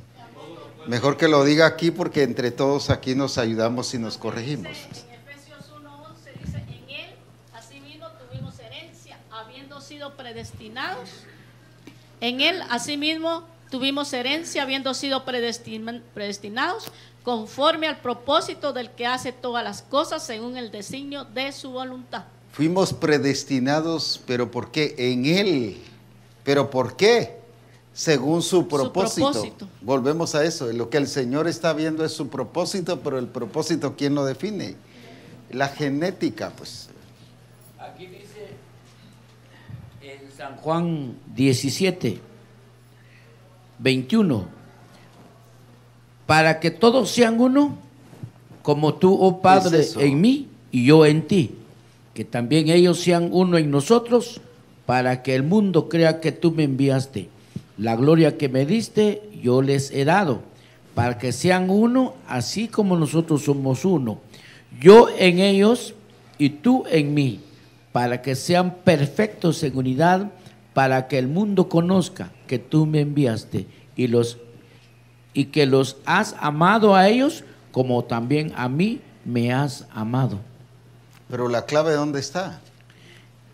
Mejor que lo diga aquí porque entre todos aquí nos ayudamos y nos corregimos. En Efesios 1:11 dice, en él asimismo tuvimos herencia, habiendo sido predestinados. En él asimismo tuvimos herencia, habiendo sido predestinados conforme al propósito del que hace todas las cosas según el designio de su voluntad. Fuimos predestinados, pero ¿por qué? En él. ¿Pero por qué? Según su propósito. Volvemos a eso. Lo que el Señor está viendo es su propósito, pero el propósito, ¿quién lo define? La genética, pues. Aquí dice en San Juan 17:21, para que todos sean uno, como tú, oh Padre, ¿Es eso? en mí y yo en ti, que también ellos sean uno en nosotros, para que el mundo crea que tú me enviaste. La gloria que me diste, yo les he dado, para que sean uno, así como nosotros somos uno. Yo en ellos y tú en mí, para que sean perfectos en unidad, para que el mundo conozca que tú me enviaste y que los has amado a ellos, como también a mí me has amado. Pero la clave, ¿dónde está?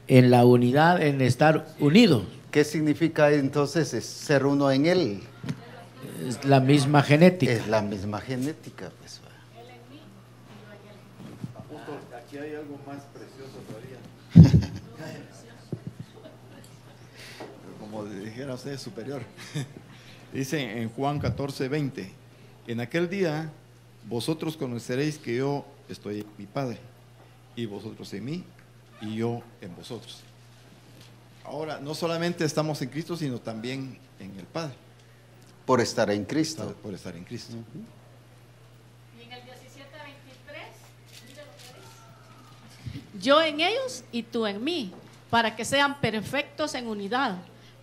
En la unidad, en estar unidos. ¿Qué significa entonces ser uno en él? Es la misma genética. Es la misma genética, pues. Aquí hay algo más precioso todavía. Como dijera usted, superior. Dice en Juan 14:20, en aquel día vosotros conoceréis que yo estoy en mi Padre, y vosotros en mí, y yo en vosotros. Ahora, no solamente estamos en Cristo, sino también en el Padre. Por estar en Cristo. Por estar en Cristo. Y en el 17:23, mire lo que dice. Yo en ellos y tú en mí, para que sean perfectos en unidad,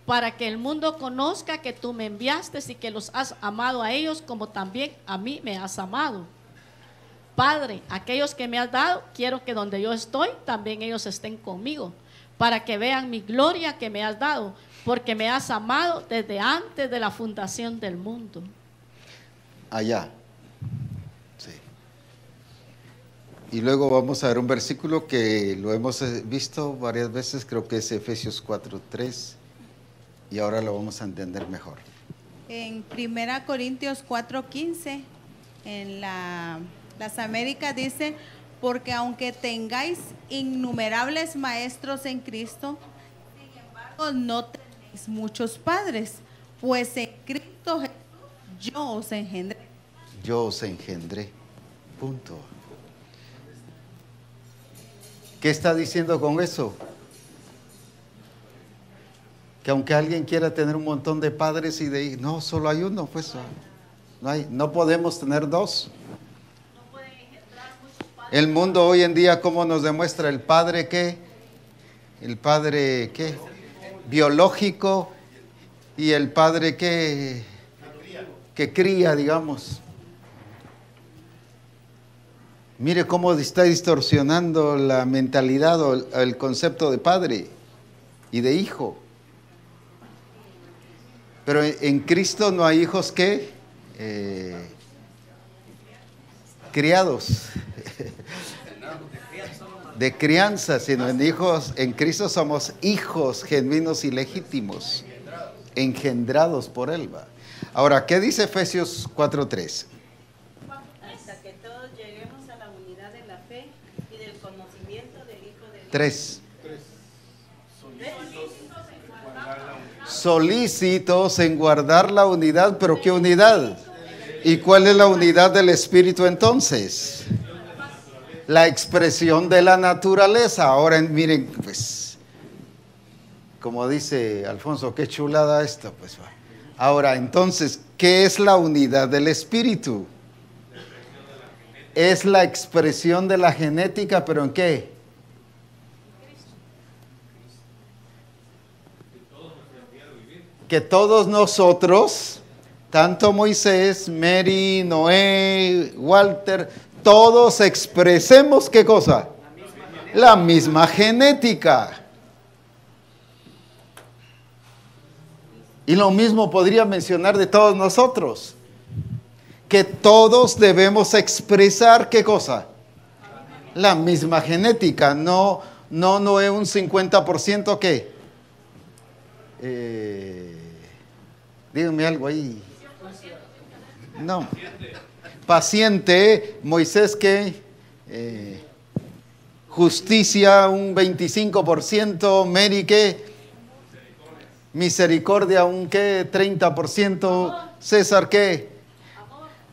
para que el mundo conozca que tú me enviaste y que los has amado a ellos como también a mí me has amado. Padre, aquellos que me has dado, quiero que donde yo estoy, también ellos estén conmigo, para que vean mi gloria que me has dado, porque me has amado desde antes de la fundación del mundo. Allá. Sí. Y luego vamos a ver un versículo que lo hemos visto varias veces, creo que es Efesios 4:3, y ahora lo vamos a entender mejor. En 1 Corintios 4:15, en las Américas dice, porque aunque tengáis innumerables maestros en Cristo, sin embargo no tenéis muchos padres, pues en Cristo Jesús yo os engendré. Yo os engendré. Punto. ¿Qué está diciendo con eso? Que aunque alguien quiera tener un montón de padres y de hijos, no, solo hay uno, pues no podemos tener dos. El mundo hoy en día, ¿cómo nos demuestra? El padre qué? El padre qué? Biológico y el padre qué? Que cría, digamos. Mire cómo está distorsionando la mentalidad o el concepto de padre y de hijo. Pero en Cristo no hay hijos que criados de crianza, sino en Cristo somos hijos genuinos y legítimos, engendrados por Él. ¿Va? Ahora, ¿qué dice Efesios 4:3? Hasta que todos lleguemos a la unidad de la fe y del conocimiento del Hijo de Dios. 3. Solícitos en guardar la unidad, pero ¿qué unidad? ¿Y cuál es la unidad del Espíritu entonces? La expresión de la naturaleza. Ahora miren, pues, como dice Alfonso, qué chulada esto, pues va. Ahora, entonces, ¿qué es la unidad del Espíritu? Es la expresión de la genética, pero ¿en qué? Que todos nosotros, tanto Moisés, Mary, Noé, Walter, todos expresemos ¿qué cosa? La misma genética. Y lo mismo podría mencionar de todos nosotros. Que todos debemos expresar ¿qué cosa? La misma genética. No es un 50% ¿qué? Díganme algo ahí. No. Paciente, Moisés ¿qué? Justicia un 25%, Mary ¿qué? Misericordia un ¿qué? 30%, César ¿qué?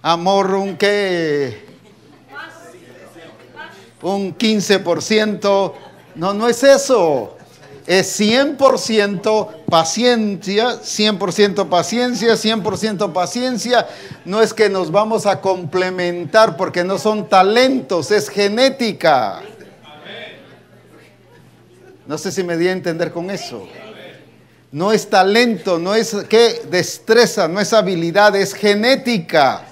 Amor un ¿qué? Un 15%. No es eso. Es 100% paciencia, 100% paciencia, 100% paciencia. No es que nos vamos a complementar porque no son talentos, es genética. No sé si me di a entender con eso. No es talento, no es ¿qué? Destreza, no es habilidad, es genética.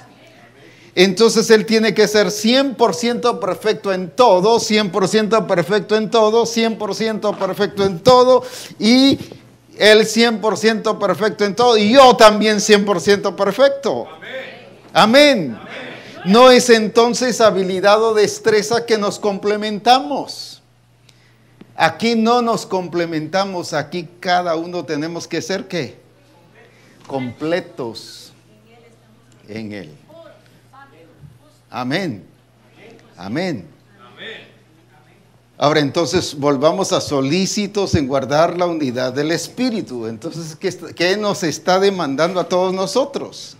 Entonces él tiene que ser 100% perfecto en todo, 100% perfecto en todo, 100% perfecto en todo, y él 100% perfecto en todo, y yo también 100% perfecto. Amén. No es entonces habilidad o destreza que nos complementamos. Aquí no nos complementamos, aquí cada uno tenemos que ser ¿qué? Completos en Él. Amén. Amén. Ahora entonces volvamos a solícitos en guardar la unidad del Espíritu. Entonces, ¿qué nos está demandando a todos nosotros?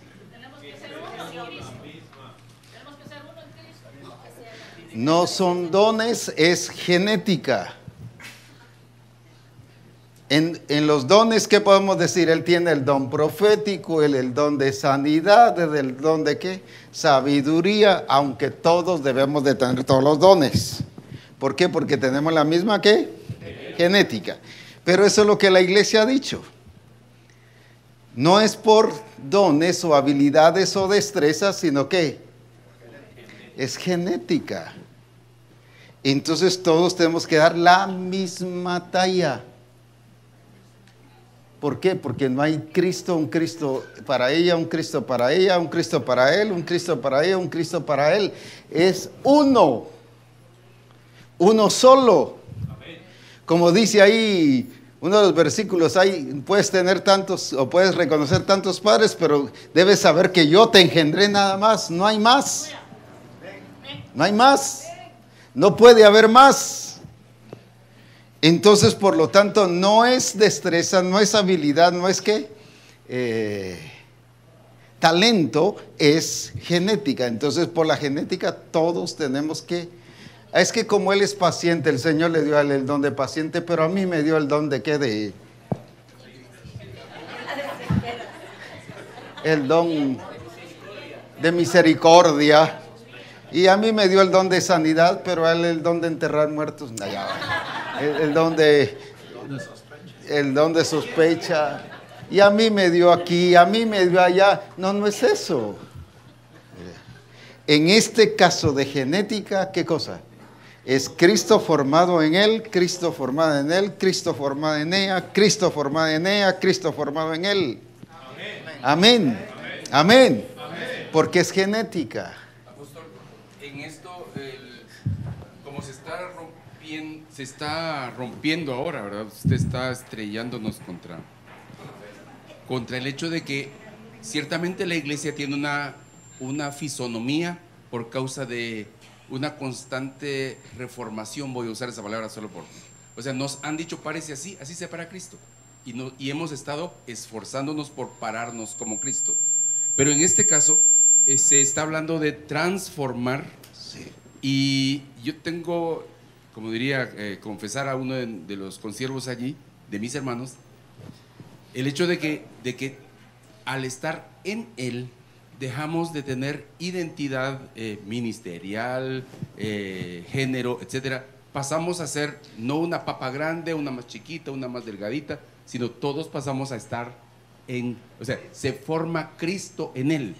No son dones, es genética. En los dones, ¿qué podemos decir? Él tiene el don profético, el don de sanidad, el don de ¿qué? Sabiduría, aunque todos debemos de tener todos los dones. ¿Por qué? Porque tenemos la misma ¿qué? Genética. Pero eso es lo que la iglesia ha dicho. No es por dones o habilidades o destrezas, sino que es genética. Entonces todos tenemos que dar la misma talla. ¿Por qué? Porque no hay Cristo, un Cristo para ella, un Cristo para ella, un Cristo para él, un Cristo para ella, un Cristo para él. Es uno solo. Como dice ahí uno de los versículos, puedes tener tantos o puedes reconocer tantos padres, pero debes saber que yo te engendré nada más, no hay más. No hay más. No puede haber más. Entonces, por lo tanto, no es destreza, no es habilidad, no es que talento, es genética. Entonces, por la genética todos tenemos que... Es que como él es paciente, el Señor le dio a él el don de paciente, pero a mí me dio el don de ¿qué? El don de misericordia. Y a mí me dio el don de sanidad, pero a él el don de enterrar muertos. No, el don de sospecha. Y a mí me dio aquí, a mí me dio allá. No es eso. En este caso de genética, ¿qué cosa? Es Cristo formado en él, Cristo formado en él, Cristo formado en ella, Cristo formado en ella, Cristo formado en él. Amén. Amén. Porque es genética. Apóstol, en esto, como se está rompiendo ahora, ¿verdad? Usted está estrellándonos contra contra el hecho de que ciertamente la iglesia tiene una fisonomía por causa de una constante reformación, voy a usar esa palabra solo por... O sea, nos han dicho, parece así, así se para Cristo. Y hemos estado esforzándonos por pararnos como Cristo. Pero en este caso, se está hablando de transformar. Sí. Y yo tengo, como diría, confesar a uno de los consiervos allí, de mis hermanos, el hecho de que al estar en Él, dejamos de tener identidad ministerial, género, etcétera. Pasamos a ser no una papa grande, una más chiquita, una más delgadita, sino todos pasamos a estar en, o sea, se forma Cristo en Él,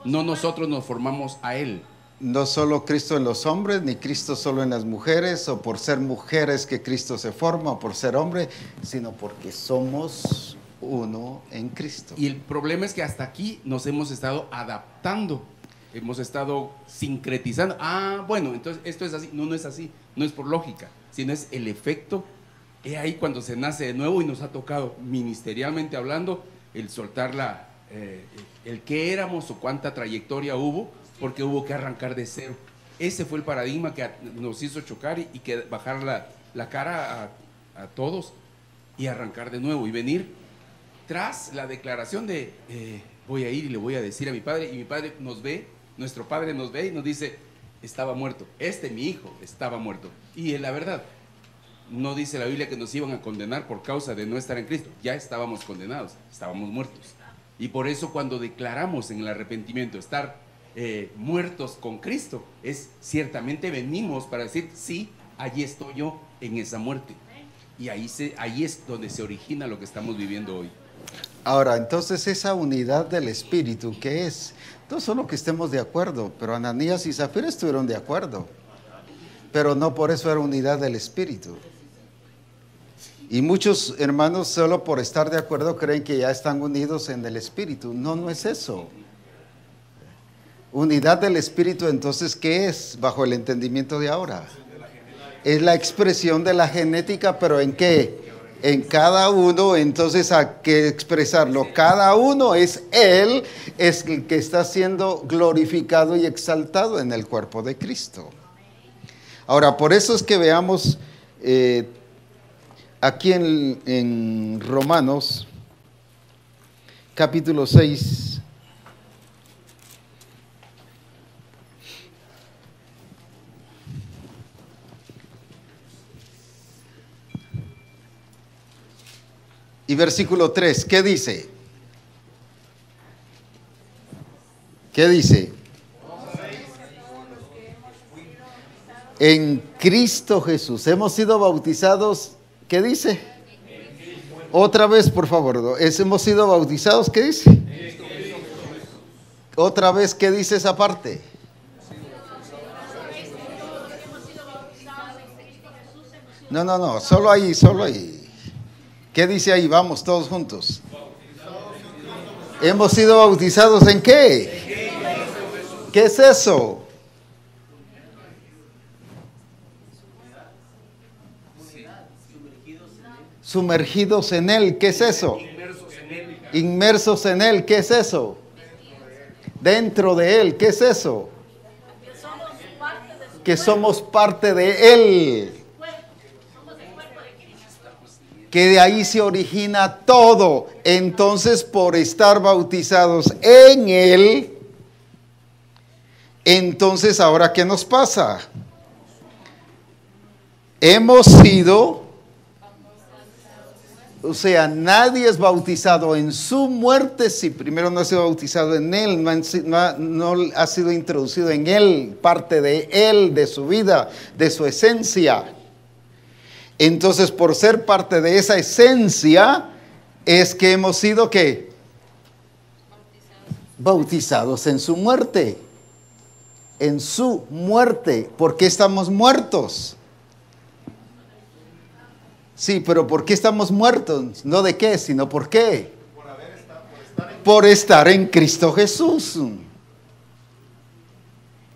no nosotros nos formamos a Él. No solo Cristo en los hombres, ni Cristo solo en las mujeres, o por ser mujeres que Cristo se forma, o por ser hombre, sino porque somos uno en Cristo. Y el problema es que hasta aquí nos hemos estado adaptando, hemos estado sincretizando. Ah, bueno, entonces esto es así. No, no es así, no es por lógica, sino es el efecto. Es ahí cuando se nace de nuevo y nos ha tocado, ministerialmente hablando, el soltar el qué éramos o cuánta trayectoria hubo, porque hubo que arrancar de cero. Ese fue el paradigma que nos hizo chocar y que bajar la cara a todos y arrancar de nuevo y venir tras la declaración de voy a ir y le voy a decir a mi padre, y mi padre nos ve, nuestro padre nos ve y nos dice, estaba muerto, mi hijo estaba muerto. Y la verdad, no dice la Biblia que nos iban a condenar por causa de no estar en Cristo, ya estábamos condenados, estábamos muertos. Y por eso cuando declaramos en el arrepentimiento estar muertos con Cristo, es ciertamente venimos para decir, sí, allí estoy yo en esa muerte. Y ahí es donde se origina lo que estamos viviendo hoy. Ahora, entonces esa unidad del Espíritu, ¿qué es? No solo que estemos de acuerdo, pero Ananías y Zafira estuvieron de acuerdo, pero no por eso era unidad del Espíritu. Y muchos hermanos solo por estar de acuerdo creen que ya están unidos en el Espíritu. No, no es eso. Unidad del Espíritu, entonces, ¿qué es bajo el entendimiento de ahora? Es la expresión de la genética, pero ¿en qué? En cada uno, entonces hay que expresarlo. Cada uno es Él, es el que está siendo glorificado y exaltado en el cuerpo de Cristo. Ahora, por eso es que veamos aquí en Romanos, capítulo 6, y versículo 3, ¿qué dice? ¿Qué dice? En Cristo Jesús. Hemos sido bautizados, ¿qué dice? Otra vez, por favor. Hemos sido bautizados, ¿qué dice? Otra vez, ¿qué dice esa parte? No, solo ahí, solo ahí. ¿Qué dice ahí? Vamos todos juntos. ¿Hemos sido bautizados en qué? ¿Qué es eso? Sumergidos en Él. ¿Qué es eso? Inmersos en Él. ¿Qué es eso? Dentro de Él. ¿Qué es eso? Que somos parte de Él. Que de ahí se origina todo. Entonces, por estar bautizados en Él, entonces, ¿ahora qué nos pasa? Hemos sido, o sea, nadie es bautizado en su muerte si primero no ha sido bautizado en Él, no ha sido introducido en Él, parte de Él, de su vida, de su esencia. Entonces, por ser parte de esa esencia, es que hemos sido, ¿qué? Bautizados en su muerte. En su muerte. ¿Por qué estamos muertos? Sí, pero ¿por qué estamos muertos? No de qué, sino ¿por qué? Por estar en Cristo Jesús.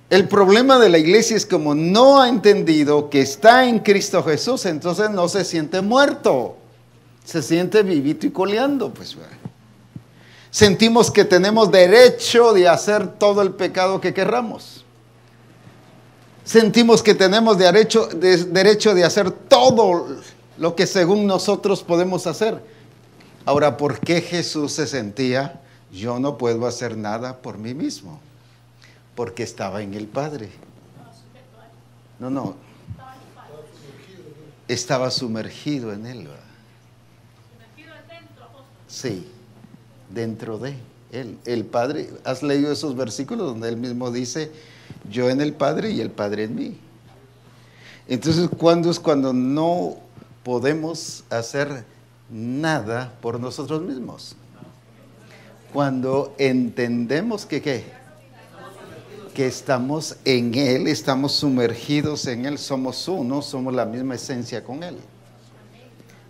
El problema de la iglesia es como no ha entendido que está en Cristo Jesús, entonces no se siente muerto, se siente vivito y coleando, pues. Sentimos que tenemos derecho de hacer todo el pecado que querramos. Sentimos que tenemos derecho de hacer todo lo que según nosotros podemos hacer. Ahora, ¿por qué Jesús se sentía, yo no puedo hacer nada por mí mismo? Porque estaba en el Padre. No. Estaba sumergido en Él. Sí, dentro de Él. El Padre, ¿has leído esos versículos donde Él mismo dice, yo en el Padre y el Padre en mí? Entonces, ¿cuándo es cuando no podemos hacer nada por nosotros mismos? Cuando entendemos que ¿qué? Que estamos en Él, estamos sumergidos en Él, somos uno, somos la misma esencia con Él.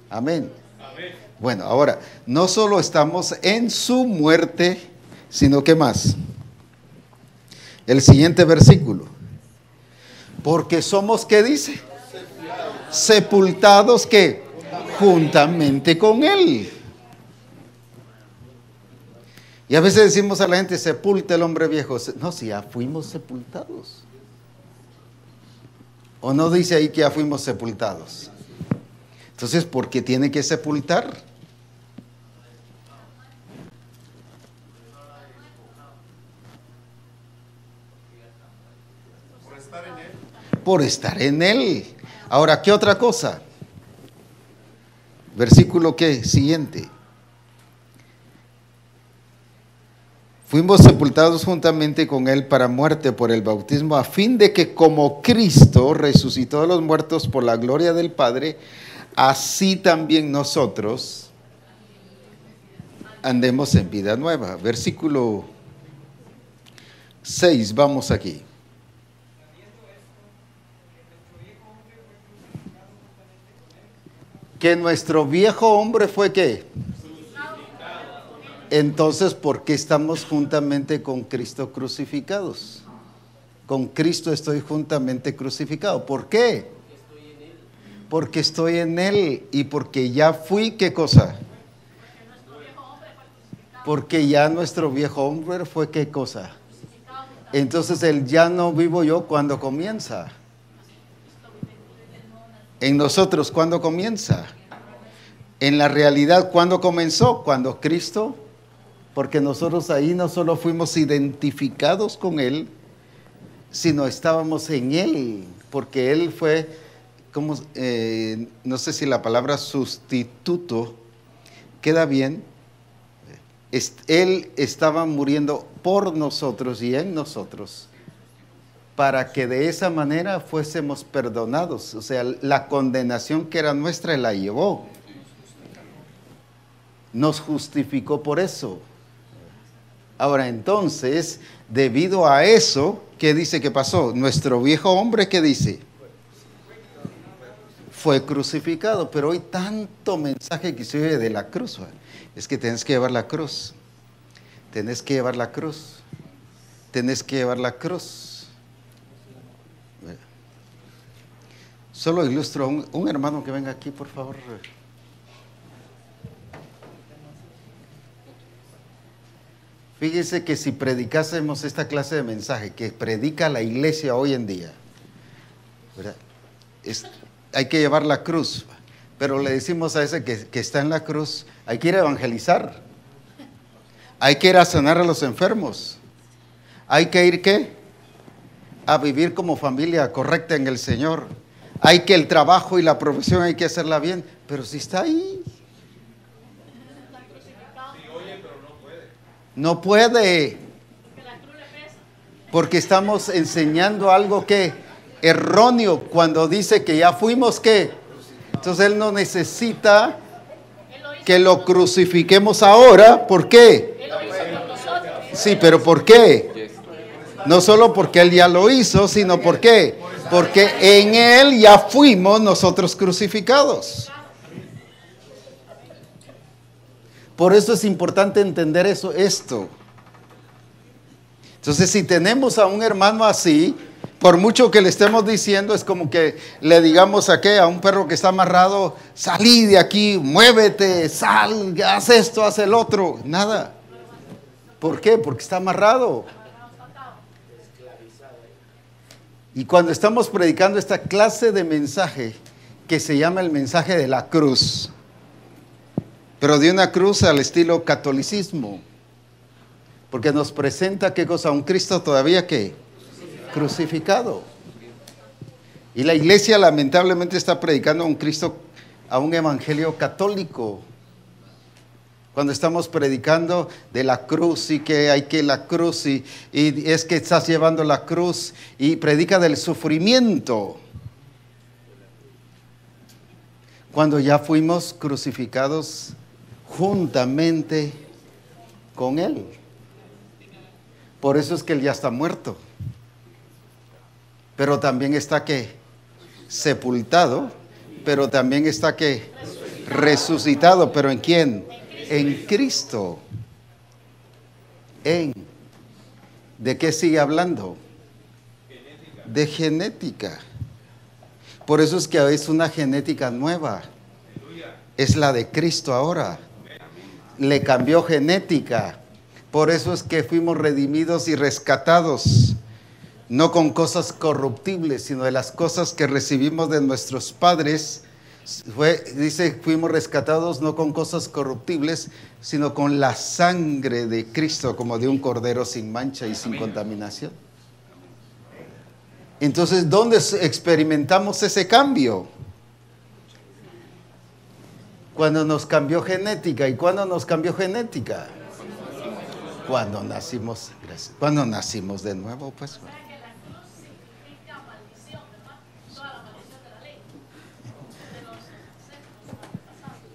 Amén. Bueno, ahora, no solo estamos en su muerte, sino que más. El siguiente versículo. Porque somos, ¿qué dice? Sepultados, ¿qué? Juntamente con Él. Y a veces decimos a la gente, sepulta el hombre viejo. No, si ya fuimos sepultados. ¿O no dice ahí que ya fuimos sepultados? Entonces, ¿por qué tiene que sepultar? Por estar en Él. Ahora, ¿qué otra cosa? Versículo ¿qué? Siguiente. Fuimos sepultados juntamente con Él para muerte por el bautismo, a fin de que como Cristo resucitó de los muertos por la gloria del Padre, así también nosotros andemos en vida nueva. Versículo 6, vamos aquí. Que nuestro viejo hombre fue ¿qué? Entonces, ¿por qué estamos juntamente con Cristo crucificados? Con Cristo estoy juntamente crucificado. ¿Por qué? Porque estoy en Él y porque ya fui, ¿qué cosa? Porque ya nuestro viejo hombre fue, ¿qué cosa? Entonces, el ya no vivo yo, ¿cuándo comienza? En nosotros, ¿cuándo comienza? En la realidad, ¿cuándo comenzó? Cuando Cristo, porque nosotros ahí no solo fuimos identificados con Él, sino estábamos en Él, porque Él fue, como, no sé si la palabra sustituto queda bien. Él estaba muriendo por nosotros y en nosotros, para que de esa manera fuésemos perdonados. O sea, la condenación que era nuestra, Él la llevó. Nos justificó por eso. Ahora entonces, debido a eso, ¿qué dice que pasó? Nuestro viejo hombre, ¿qué dice? Fue crucificado. Pero hoy tanto mensaje que se oye de la cruz. Es que tenés que llevar la cruz. Tenés que llevar la cruz. Tenés que llevar la cruz. Solo ilustro un hermano que venga aquí, por favor. Fíjese que si predicásemos esta clase de mensaje que predica la iglesia hoy en día, ¿verdad? Hay que llevar la cruz, pero le decimos a ese que está en la cruz, hay que ir a evangelizar, hay que ir a sanar a los enfermos, hay que ir ¿qué? A vivir como familia correcta en el Señor, hay que el trabajo y la profesión hay que hacerla bien, pero si está ahí, no puede, porque estamos enseñando algo que erróneo cuando dice que ya fuimos ¿qué? Entonces Él no necesita que lo crucifiquemos ahora. ¿Por qué? Sí, pero ¿por qué? No solo porque Él ya lo hizo, sino ¿por qué? Porque en Él ya fuimos nosotros crucificados. Por eso es importante entender esto. Entonces, si tenemos a un hermano así, por mucho que le estemos diciendo, es como que le digamos a un perro que está amarrado, salí de aquí, muévete, sal, haz esto, haz el otro. Nada. ¿Por qué? Porque está amarrado. Y cuando estamos predicando esta clase de mensaje, que se llama el mensaje de la cruz, pero de una cruz al estilo catolicismo, porque nos presenta, ¿qué cosa? Un Cristo todavía que crucificado. Y la iglesia lamentablemente está predicando a un Cristo, a un evangelio católico. Cuando estamos predicando de la cruz y que hay que la cruz y es que estás llevando la cruz y predica del sufrimiento. Cuando ya fuimos crucificados juntamente con Él. Por eso es que Él ya está muerto. Pero también está que sepultado, pero también está que resucitado. ¿Pero en quién? En Cristo. ¿De qué sigue hablando? De genética. Por eso es que es una genética nueva. Es la de Cristo ahora. Le cambió genética. Por eso es que fuimos redimidos y rescatados. No con cosas corruptibles, sino de las cosas que recibimos de nuestros padres. Dice, fuimos rescatados no con cosas corruptibles, sino con la sangre de Cristo, como de un cordero sin mancha y sin contaminación. Entonces, ¿dónde experimentamos ese cambio? Cuando nos cambió genética. ¿Y cuándo nos cambió genética? Cuando nacimos, gracias, cuando nacimos de nuevo, pues.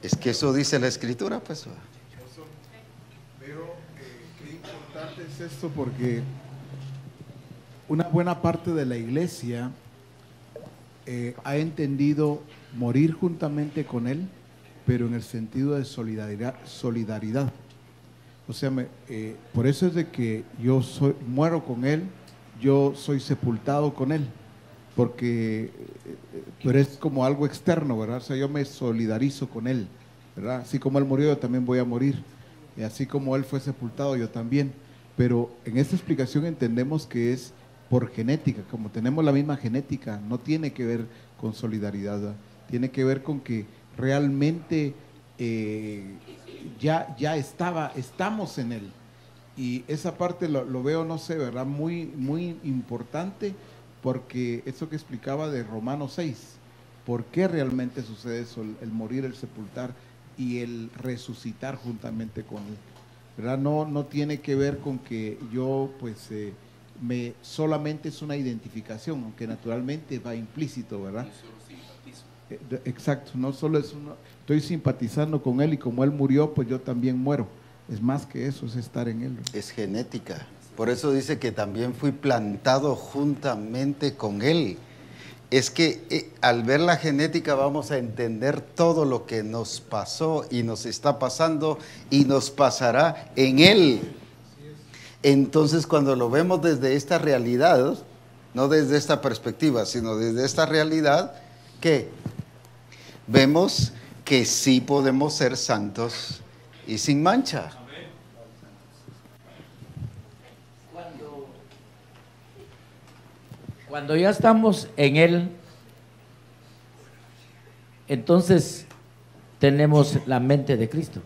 Es que eso dice la Escritura, pues. Pero qué importante es esto, porque una buena parte de la iglesia ha entendido morir juntamente con Él, pero en el sentido de solidaridad. O sea, por eso es de que yo muero con Él, yo soy sepultado con Él, porque pero es como algo externo, ¿verdad? O sea, yo me solidarizo con Él, ¿verdad? Así como Él murió, yo también voy a morir. Y así como Él fue sepultado, yo también. Pero en esta explicación entendemos que es por genética, como tenemos la misma genética, no tiene que ver con solidaridad, ¿verdad? Tiene que ver con que realmente estamos en Él. Y esa parte lo veo, no sé, ¿verdad? Muy, muy importante, porque eso que explicaba de Romanos 6, ¿por qué realmente sucede eso? El morir, el sepultar y el resucitar juntamente con Él, ¿verdad? No tiene que ver con que yo, pues, solamente es una identificación, aunque naturalmente va implícito, ¿verdad? Exacto, no solo es estoy simpatizando con Él y como Él murió, pues yo también muero. Es más que eso, es estar en Él. Es genética. Por eso dice que también fui plantado juntamente con Él. Es que al ver la genética vamos a entender todo lo que nos pasó y nos está pasando y nos pasará en Él. Entonces, cuando lo vemos desde esta realidad, no desde esta perspectiva, sino desde esta realidad, ¿qué? Vemos que sí podemos ser santos y sin mancha. Cuando ya estamos en Él, entonces tenemos la mente de Cristo,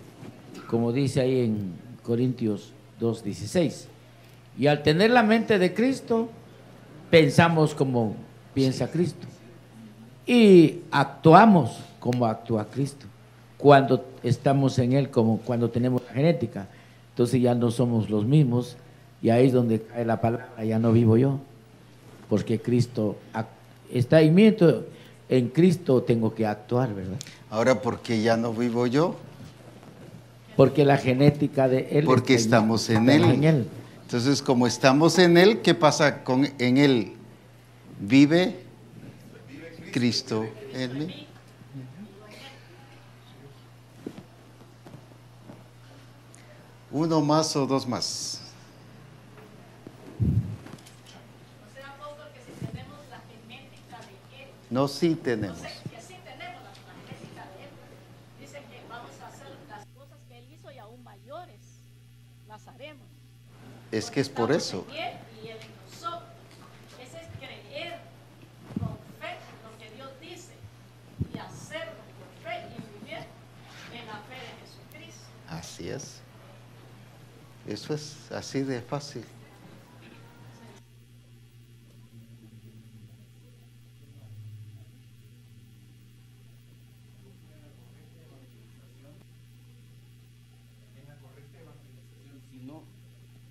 como dice ahí en Corintios 2:16. Y al tener la mente de Cristo, pensamos como piensa Cristo. Y actuamos como actúa Cristo. Cuando estamos en Él, como cuando tenemos la genética. Entonces ya no somos los mismos. Y ahí es donde cae la palabra, ya no vivo yo. Porque Cristo está en mí, en Cristo tengo que actuar, ¿verdad? Ahora, ¿por qué ya no vivo yo? Porque la genética de Él. Porque estamos en Él. Entonces, como estamos en Él, ¿qué pasa en Él? Vive Cristo en mí. ¿Uno más o dos más? No, sí tenemos. Que sí tenemos la genética de Él. Dice que vamos a hacer las cosas que Él hizo y aún mayores las haremos. Es que es por eso. Estamos en Él y Él en nosotros. Ese es creer con fe lo que Dios dice y hacerlo por fe y vivir en la fe de Jesucristo. Así es. Eso es así de fácil.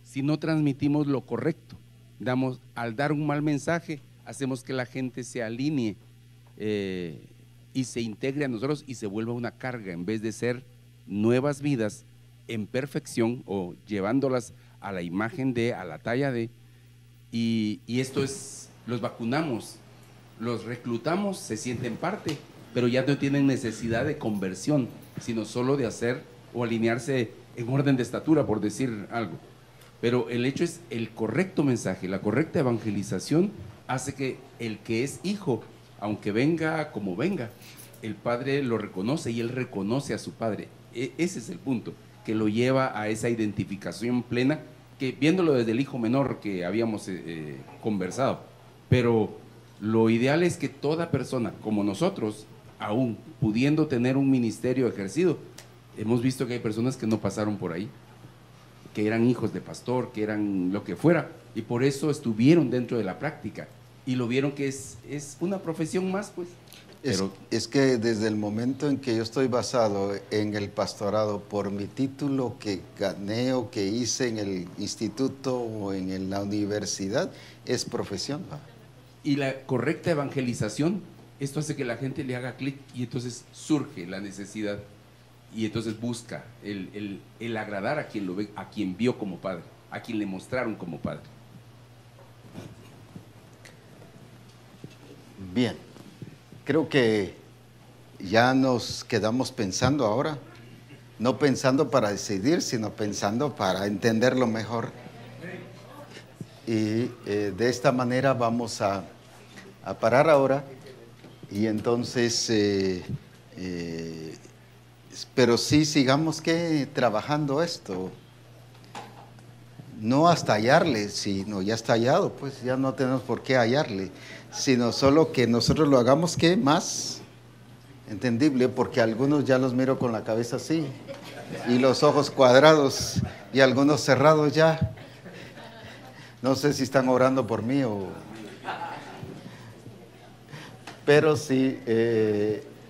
Si no transmitimos lo correcto, al dar un mal mensaje, hacemos que la gente se alinee y se integre a nosotros y se vuelva una carga, en vez de ser nuevas vidas en perfección o llevándolas a la imagen de, a la talla de, y esto es, los vacunamos, los reclutamos, se sienten parte, pero ya no tienen necesidad de conversión, sino solo de hacer o alinearse en orden de estatura, por decir algo. Pero el hecho es el correcto mensaje, la correcta evangelización hace que el que es hijo, aunque venga como venga, el padre lo reconoce y él reconoce a su padre. Ese es el punto, que lo lleva a esa identificación plena, que viéndolo desde el hijo menor que habíamos conversado. Pero lo ideal es que toda persona, como nosotros, aún pudiendo tener un ministerio ejercido, hemos visto que hay personas que no pasaron por ahí, que eran hijos de pastor, que eran lo que fuera, y por eso estuvieron dentro de la práctica, y lo vieron que es una profesión más, pues. Es que desde el momento en que yo estoy basado en el pastorado por mi título que gané o que hice en el instituto o en la universidad, es profesión. Y la correcta evangelización, esto hace que la gente le haga clic y entonces surge la necesidad y entonces busca el agradar a quien lo ve, a quien vio como padre, a quien le mostraron como padre. Bien, creo que ya nos quedamos pensando ahora, no pensando para decidir, sino pensando para entenderlo mejor. Y de esta manera vamos a parar ahora y entonces, pero sí sigamos trabajando esto. No hasta hallarle, sino ya está hallado, pues ya no tenemos por qué hallarle, sino solo que nosotros lo hagamos más entendible, porque algunos ya los miro con la cabeza así y los ojos cuadrados y algunos cerrados ya. No sé si están orando por mí o... Pero sí,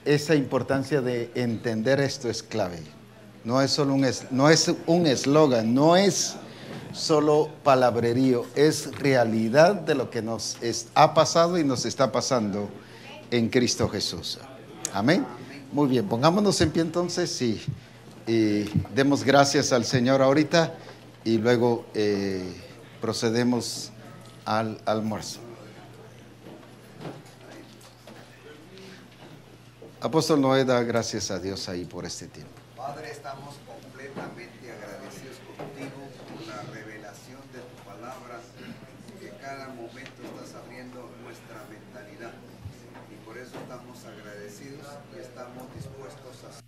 esa importancia de entender esto es clave. No es solo no es un eslogan, no es solo palabrerío, es realidad de lo que nos ha pasado y nos está pasando en Cristo Jesús. Amén. Muy bien, pongámonos en pie entonces y demos gracias al Señor ahorita y luego procedemos al almuerzo. Apóstol Noé, da gracias a Dios ahí por este tiempo. Padre, estamos completamente agradecidos contigo por la revelación de tu palabra, que cada momento estás abriendo nuestra mentalidad. Y por eso estamos agradecidos y estamos dispuestos a